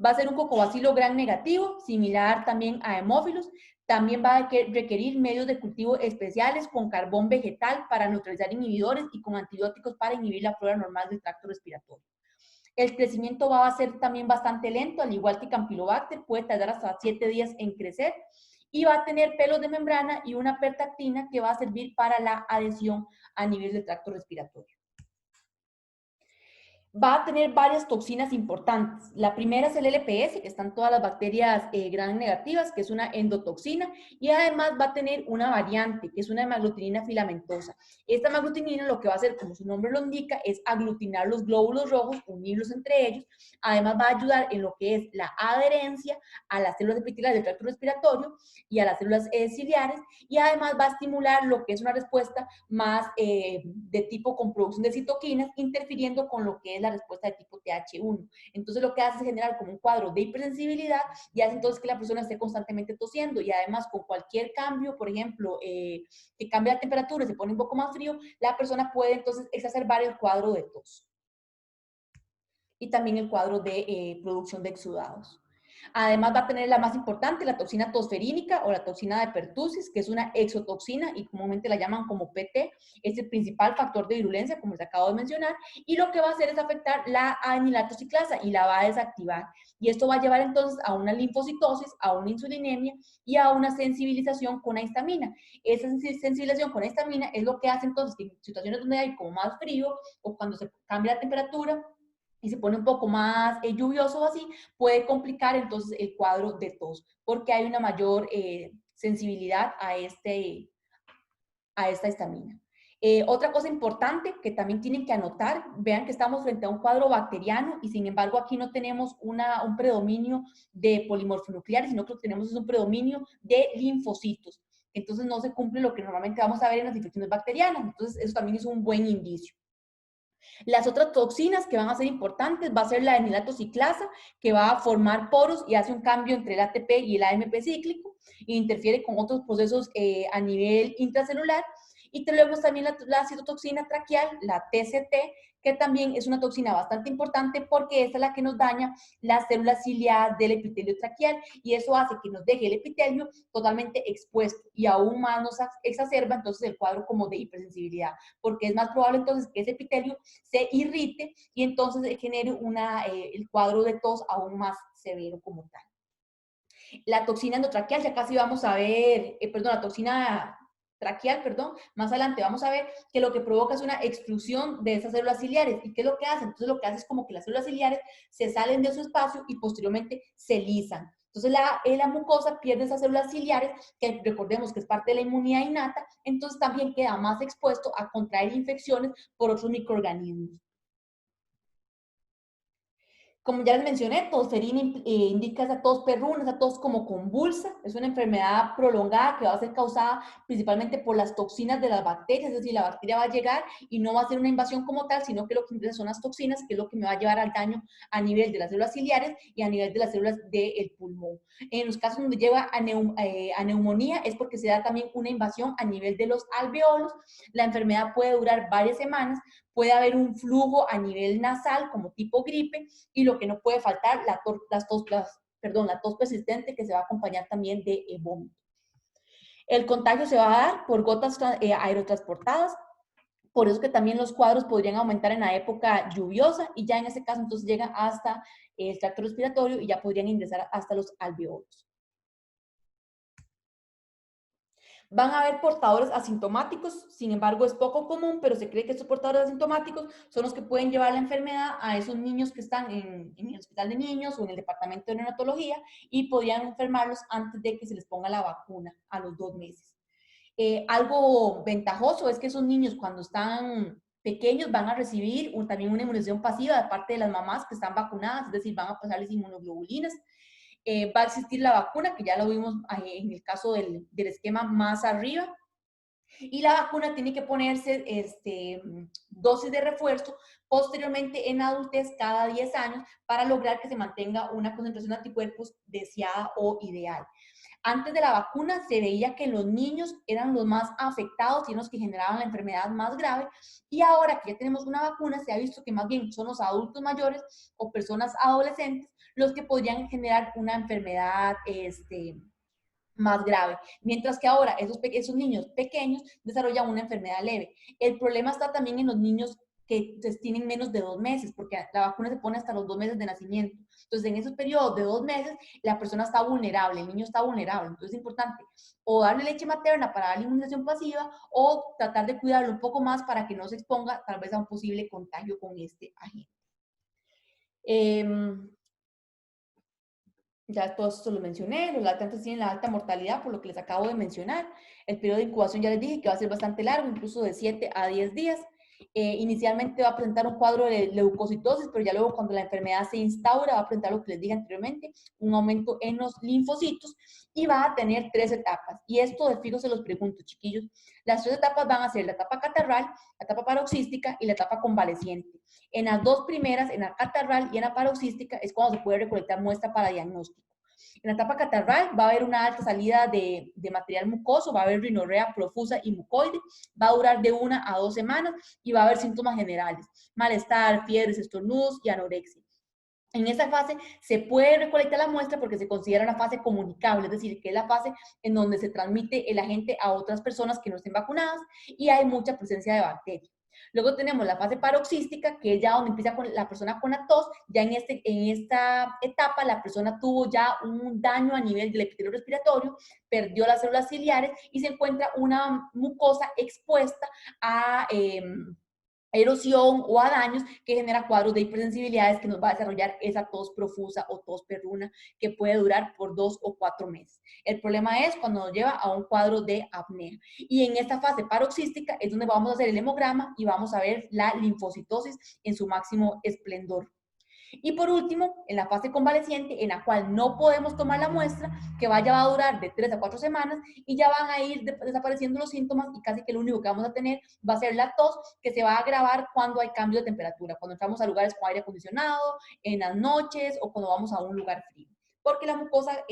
A: Va a ser un cocobacilo gran negativo, similar también a hemófilos. También va a requerir medios de cultivo especiales con carbón vegetal para neutralizar inhibidores y con antibióticos para inhibir la flora normal del tracto respiratorio. El crecimiento va a ser también bastante lento, al igual que Campylobacter, puede tardar hasta 7 días en crecer y va a tener pelos de membrana y una pertactina que va a servir para la adhesión a nivel del tracto respiratorio. Va a tener varias toxinas importantes. La primera es el LPS, que están todas las bacterias gram negativas, que es una endotoxina, y además va a tener una variante, que es una hemaglutinina filamentosa. Esta hemaglutinina lo que va a hacer, como su nombre lo indica, es aglutinar los glóbulos rojos, unirlos entre ellos. Además va a ayudar en lo que es la adherencia a las células epiteliales del tracto respiratorio y a las células ciliares, y además va a estimular lo que es una respuesta más de tipo con producción de citoquinas, interfiriendo con lo que es la respuesta de tipo TH1. Entonces lo que hace es generar como un cuadro de hipersensibilidad y hace entonces que la persona esté constantemente tosiendo y además con cualquier cambio, por ejemplo, que cambia la temperatura y se pone un poco más frío, la persona puede entonces exacerbar el cuadro de tos y también el cuadro de producción de exudados. Además va a tener la más importante, la toxina tosferínica o la toxina de pertussis, que es una exotoxina y comúnmente la llaman como PT, es el principal factor de virulencia, como les acabo de mencionar, y lo que va a hacer es afectar la anilatociclasa y la va a desactivar. Y esto va a llevar entonces a una linfocitosis, a una insulinemia y a una sensibilización con la histamina. Esa sensibilización con la histamina es lo que hace entonces que en situaciones donde hay como más frío o cuando se cambia la temperatura, y se pone un poco más lluvioso o así, puede complicar entonces el cuadro de tos, porque hay una mayor sensibilidad a esta histamina. Otra cosa importante que también tienen que anotar, vean que estamos frente a un cuadro bacteriano y sin embargo aquí no tenemos un predominio de polimorfonucleares, sino que lo que tenemos es un predominio de linfocitos. Entonces no se cumple lo que normalmente vamos a ver en las infecciones bacterianas. Entonces eso también es un buen indicio. Las otras toxinas que van a ser importantes va a ser la enilatociclasa, que va a formar poros y hace un cambio entre el ATP y el AMP cíclico e interfiere con otros procesos a nivel intracelular. Y tenemos también la citotoxina traqueal, la TCT, que también es una toxina bastante importante porque esta es la que nos daña las células ciliadas del epitelio traqueal y eso hace que nos deje el epitelio totalmente expuesto y aún más nos exacerba entonces el cuadro como de hipersensibilidad, porque es más probable entonces que ese epitelio se irrite y entonces genere el cuadro de tos aún más severo como tal. La toxina endotraqueal, ya casi vamos a ver, la toxina traqueal, perdón, más adelante vamos a ver que lo que provoca es una exclusión de esas células ciliares. ¿Y qué es lo que hace? Entonces lo que hace es como que las células ciliares se salen de su espacio y posteriormente se lisan. Entonces la mucosa pierde esas células ciliares, que recordemos que es parte de la inmunidad innata, entonces también queda más expuesto a contraer infecciones por otros microorganismos. Como ya les mencioné, tosferina indica esa tos perruna, esa tos como convulsa. Es una enfermedad prolongada que va a ser causada principalmente por las toxinas de las bacterias, es decir, la bacteria va a llegar y no va a ser una invasión como tal, sino que lo que ingresa son las toxinas, que es lo que me va a llevar al daño a nivel de las células ciliares y a nivel de las células del pulmón. En los casos donde lleva a neumonía es porque se da también una invasión a nivel de los alveolos. La enfermedad puede durar varias semanas, puede haber un flujo a nivel nasal como tipo gripe y lo que no puede faltar, la tos persistente que se va a acompañar también de vómito. El contagio se va a dar por gotas aerotransportadas, por eso que también los cuadros podrían aumentar en la época lluviosa y ya en ese caso entonces llegan hasta el tracto respiratorio y ya podrían ingresar hasta los alveolos. Van a haber portadores asintomáticos, sin embargo es poco común, pero se cree que estos portadores asintomáticos son los que pueden llevar la enfermedad a esos niños que están en el hospital de niños o en el departamento de neonatología y podrían enfermarlos antes de que se les ponga la vacuna a los 2 meses. Algo ventajoso es que esos niños cuando están pequeños van a recibir también una inmunización pasiva de parte de las mamás que están vacunadas, es decir, van a pasarles inmunoglobulinas. Va a existir la vacuna, que ya lo vimos en el caso del esquema más arriba, y la vacuna tiene que ponerse dosis de refuerzo posteriormente en adultez cada 10 años para lograr que se mantenga una concentración de anticuerpos deseada o ideal. Antes de la vacuna se veía que los niños eran los más afectados y los que generaban la enfermedad más grave, y ahora que ya tenemos una vacuna se ha visto que más bien son los adultos mayores o personas adolescentes los que podrían generar una enfermedad más grave, mientras que ahora esos niños pequeños desarrollan una enfermedad leve. El problema está también en los niños que tienen menos de 2 meses, porque la vacuna se pone hasta los 2 meses de nacimiento. Entonces, en esos periodos de 2 meses, la persona está vulnerable, el niño está vulnerable. Entonces, es importante o darle leche materna para darle inmunización pasiva o tratar de cuidarlo un poco más para que no se exponga tal vez a un posible contagio con este agente. Ya todo esto lo mencioné, los lactantes tienen la alta mortalidad por lo que les acabo de mencionar. El periodo de incubación ya les dije que va a ser bastante largo, incluso de 7 a 10 días. Inicialmente va a presentar un cuadro de leucocitosis, pero ya luego cuando la enfermedad se instaura va a presentar lo que les dije anteriormente, un aumento en los linfocitos y va a tener 3 etapas. Y esto de fijo se los pregunto, chiquillos. Las 3 etapas van a ser la etapa catarral, la etapa paroxística y la etapa convaleciente. En las 2 primeras, en la catarral y en la paroxística, es cuando se puede recolectar muestra para diagnóstico. En la etapa catarral va a haber una alta salida de material mucoso, va a haber rinorrea profusa y mucoide, va a durar de 1 a 2 semanas y va a haber síntomas generales, malestar, fiebres, estornudos y anorexia. En esta fase se puede recolectar la muestra porque se considera una fase comunicable, es decir, que es la fase en donde se transmite el agente a otras personas que no estén vacunadas y hay mucha presencia de bacterias. Luego tenemos la fase paroxística, que es ya donde empieza con la persona con la tos. Ya en esta etapa la persona tuvo ya un daño a nivel del epitelio respiratorio, perdió las células ciliares y se encuentra una mucosa expuesta a erosión o a daños que genera cuadros de hipersensibilidades que nos va a desarrollar esa tos profusa o tos perruna que puede durar por 2 o 4 meses. El problema es cuando nos lleva a un cuadro de apnea. Y en esta fase paroxística es donde vamos a hacer el hemograma y vamos a ver la linfocitosis en su máximo esplendor. Y por último, en la fase convaleciente, en la cual no podemos tomar la muestra, que va a durar de 3 a 4 semanas y ya van a ir desapareciendo los síntomas y casi que lo único que vamos a tener va a ser la tos, que se va a agravar cuando hay cambio de temperatura, cuando entramos a lugares con aire acondicionado, en las noches o cuando vamos a un lugar frío. Porque la mucosa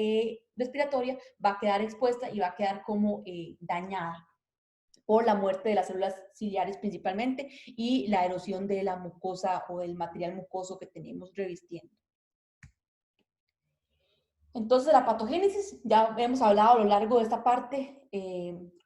A: respiratoria va a quedar expuesta y va a quedar como dañada por la muerte de las células ciliares principalmente y la erosión de la mucosa o del material mucoso que tenemos revistiendo. Entonces, la patogénesis, ya hemos hablado a lo largo de esta parte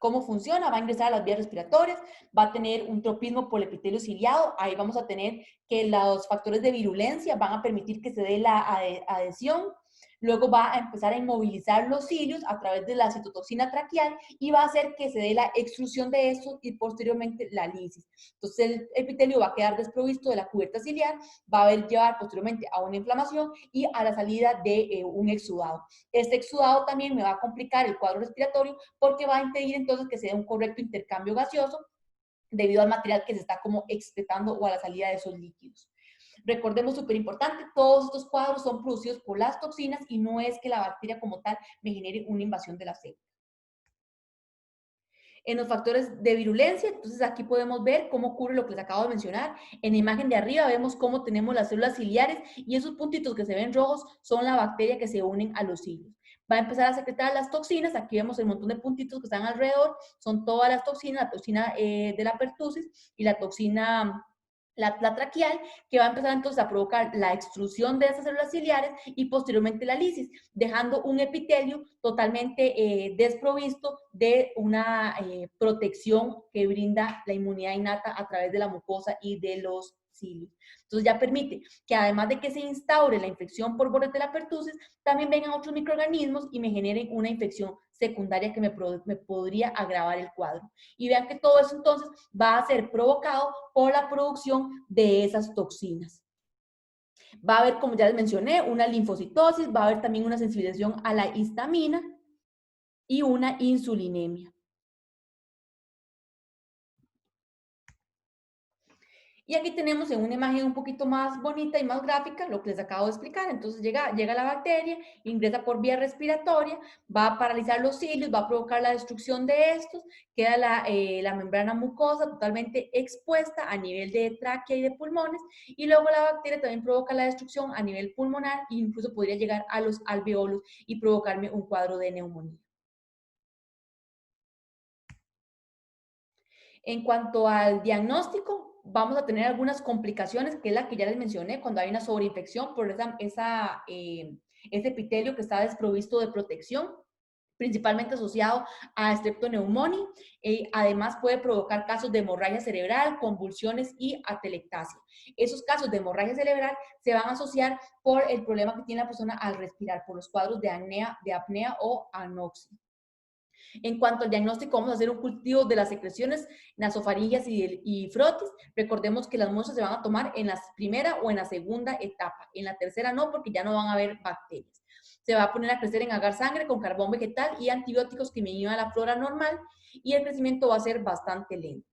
A: cómo funciona, va a ingresar a las vías respiratorias, va a tener un tropismo por el epitelio ciliado, ahí vamos a tener que los factores de virulencia van a permitir que se dé la adhesión. Luego va a empezar a inmovilizar los cilios a través de la citotoxina traqueal y va a hacer que se dé la extrusión de estos y posteriormente la lisis. Entonces el epitelio va a quedar desprovisto de la cubierta ciliar, va a llevar posteriormente a una inflamación y a la salida de un exudado. Este exudado también me va a complicar el cuadro respiratorio porque va a impedir entonces que se dé un correcto intercambio gaseoso debido al material que se está como excretando o a la salida de esos líquidos. Recordemos, súper importante, todos estos cuadros son producidos por las toxinas y no es que la bacteria como tal me genere una invasión de la célula. En los factores de virulencia, entonces aquí podemos ver cómo ocurre lo que les acabo de mencionar. En la imagen de arriba vemos cómo tenemos las células ciliares y esos puntitos que se ven rojos son la bacteria que se unen a los cilios. Va a empezar a secretar las toxinas, aquí vemos el montón de puntitos que están alrededor, son todas las toxinas, la toxina de la pertussis y la toxina la traqueal, que va a empezar entonces a provocar la extrusión de esas células ciliares y posteriormente la lisis, dejando un epitelio totalmente desprovisto de una protección que brinda la inmunidad innata a través de la mucosa y de los cilios. Entonces ya permite que además de que se instaure la infección por Bordetella pertussis, también vengan otros microorganismos y me generen una infección secundaria que me podría agravar el cuadro. Y vean que todo eso entonces va a ser provocado por la producción de esas toxinas. Va a haber, como ya les mencioné, una linfocitosis, va a haber también una sensibilización a la histamina y una insulinemia. Y aquí tenemos en una imagen un poquito más bonita y más gráfica lo que les acabo de explicar. Entonces llega la bacteria, ingresa por vía respiratoria, va a paralizar los cilios, va a provocar la destrucción de estos, queda la membrana mucosa totalmente expuesta a nivel de tráquea y de pulmones, y luego la bacteria también provoca la destrucción a nivel pulmonar e incluso podría llegar a los alveolos y provocarme un cuadro de neumonía. En cuanto al diagnóstico, vamos a tener algunas complicaciones, que es la que ya les mencioné, cuando hay una sobreinfección por ese epitelio que está desprovisto de protección, principalmente asociado a Streptoneumoniae. Además puede provocar casos de hemorragia cerebral, convulsiones y atelectasia. Esos casos de hemorragia cerebral se van a asociar por el problema que tiene la persona al respirar, por los cuadros de apnea o anoxia. En cuanto al diagnóstico, vamos a hacer un cultivo de las secreciones nasofaringias y frotis. Recordemos que las muestras se van a tomar en la primera o en la segunda etapa. En la tercera no, porque ya no van a haber bacterias. Se va a poner a crecer en agar sangre con carbón vegetal y antibióticos que inhiban la flora normal y el crecimiento va a ser bastante lento.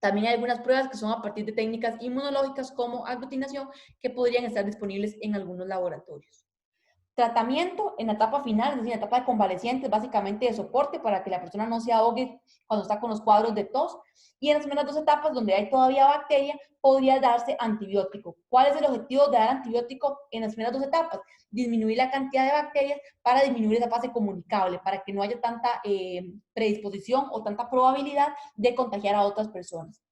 A: También hay algunas pruebas que son a partir de técnicas inmunológicas como aglutinación que podrían estar disponibles en algunos laboratorios. Tratamiento en la etapa final, es decir, en la etapa de convalecientes, básicamente de soporte para que la persona no se ahogue cuando está con los cuadros de tos. Y en las primeras dos etapas, donde hay todavía bacteria, podría darse antibiótico. ¿Cuál es el objetivo de dar antibiótico en las primeras dos etapas? Disminuir la cantidad de bacterias para disminuir esa fase comunicable, para que no haya tanta predisposición o tanta probabilidad de contagiar a otras personas.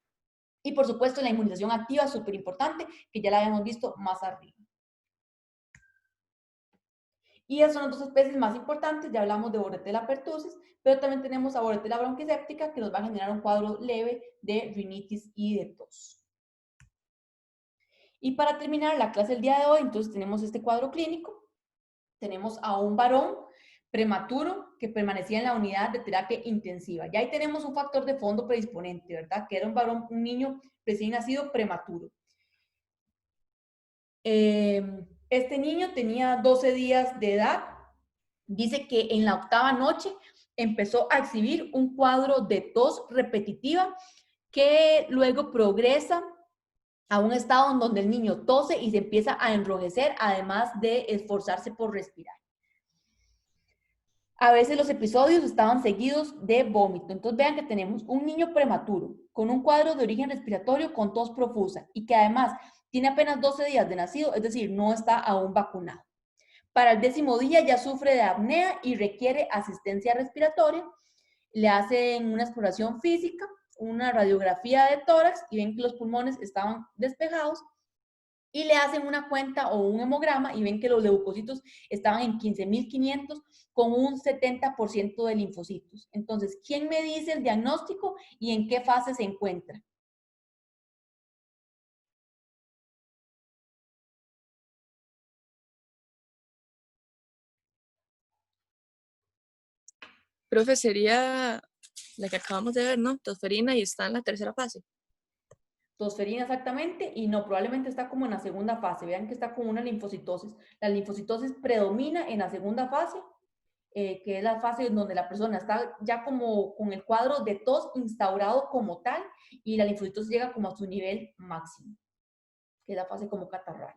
A: Y por supuesto, la inmunización activa es súper importante, que ya la habíamos visto más arriba. Y esas son las dos especies más importantes, ya hablamos de Bordetella pertussis, pero también tenemos a Bordetella bronquiséptica que nos va a generar un cuadro leve de rinitis y de tos. Y para terminar la clase del día de hoy, entonces tenemos este cuadro clínico, tenemos a un varón prematuro que permanecía en la unidad de terapia intensiva. Ya ahí tenemos un factor de fondo predisponente, ¿verdad? Que era un varón, un niño recién nacido prematuro. Este niño tenía 12 días de edad. Dice que en la octava noche empezó a exhibir un cuadro de tos repetitiva que luego progresa a un estado en donde el niño tose y se empieza a enrojecer, además de esforzarse por respirar. A veces los episodios estaban seguidos de vómito. Entonces vean que tenemos un niño prematuro con un cuadro de origen respiratorio con tos profusa y que además tiene apenas 12 días de nacido, es decir, no está aún vacunado. Para el 10º día ya sufre de apnea y requiere asistencia respiratoria. Le hacen una exploración física, una radiografía de tórax y ven que los pulmones estaban despejados y le hacen una cuenta o un hemograma y ven que los leucocitos estaban en 15.500 con un 70% de linfocitos. Entonces, ¿quién me dice el diagnóstico y en qué fase se encuentra?
B: Profe, sería la que acabamos de ver, ¿no? Tosferina y está en la tercera fase.
A: Tosferina exactamente, y no, probablemente está como en la segunda fase. Vean que está con una linfocitosis. La linfocitosis predomina en la segunda fase, que es la fase en donde la persona está ya como con el cuadro de tos instaurado como tal, y la linfocitosis llega como a su nivel máximo, que es la fase como catarral.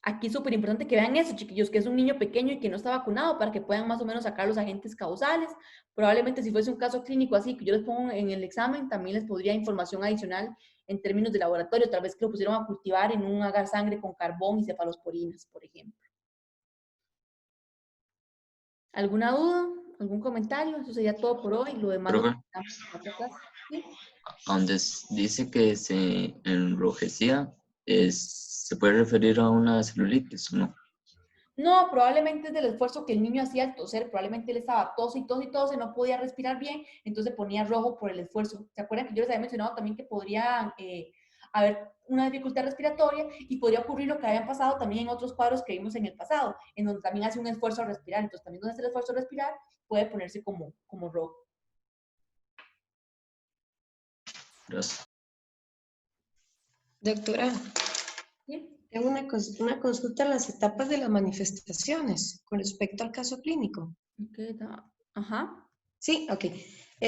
A: Aquí es súper importante que vean eso, chiquillos, que es un niño pequeño y que no está vacunado para que puedan más o menos sacar los agentes causales. Probablemente si fuese un caso clínico así, que yo les pongo en el examen, también les podría información adicional en términos de laboratorio, tal vez que lo pusieron a cultivar en un agar sangre con carbón y cefalosporinas, por ejemplo. ¿Alguna duda? ¿Algún comentario? Eso sería todo por hoy. Lo demás lo
D: Profe,
A: terminamos en otra clase. ¿Sí?
D: donde dice que se enrojecía, ¿se puede referir a una celulitis o no?
A: No, probablemente es del esfuerzo que el niño hacía al toser, probablemente él estaba tos y tos y tos, y no podía respirar bien, entonces ponía rojo por el esfuerzo. ¿Se acuerdan que yo les había mencionado también que podría haber una dificultad respiratoria y podría ocurrir lo que habían pasado también en otros cuadros que vimos en el pasado, en donde también hace un esfuerzo a respirar, entonces también donde hace el esfuerzo a respirar puede ponerse como rojo.
D: Gracias.
C: Doctora,
A: ¿Sí?
C: tengo una consulta en las etapas de las manifestaciones con respecto al caso clínico.
A: Okay, ajá.
C: Sí, ok.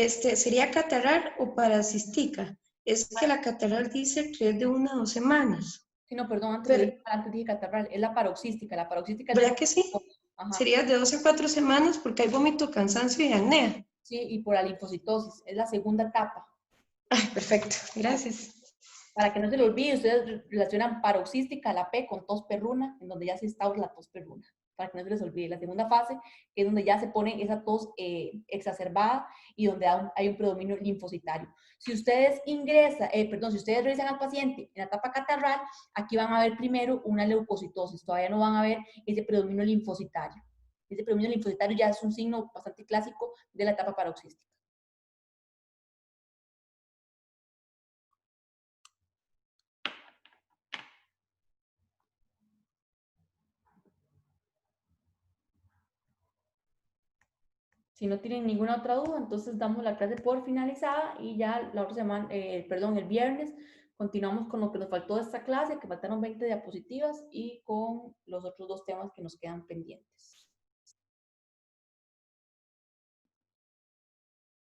C: ¿Sería catarral o parasística? Es que la catarral dice que es de 1 a 2 semanas.
A: Sí, no, perdón,
C: Pero,
A: antes dije catarral, es la paroxística es
C: ¿verdad
A: de...
C: que sí?
A: Ajá.
C: Sería de 2 a 4 semanas porque hay vómito, cansancio y apnea.
A: Sí, y por la linfocitosis, es la segunda etapa.
C: Ay, perfecto. Gracias.
A: Para que no se le olvide, ustedes relacionan paroxística, la P, con tos perruna, en donde ya se instaura la tos perruna. Para que no se les olvide. La segunda fase es donde ya se pone esa tos exacerbada y donde hay un predominio linfocitario. Si ustedes si ustedes revisan al paciente en la etapa catarral, aquí van a ver primero una leucocitosis. Todavía no van a ver ese predominio linfocitario. Ese predominio linfocitario ya es un signo bastante clásico de la etapa paroxística. Si no tienen ninguna otra duda, entonces damos la clase por finalizada y ya la otra semana, el viernes, continuamos con lo que nos faltó de esta clase, que faltaron 20 diapositivas y con los otros 2 temas que nos quedan pendientes.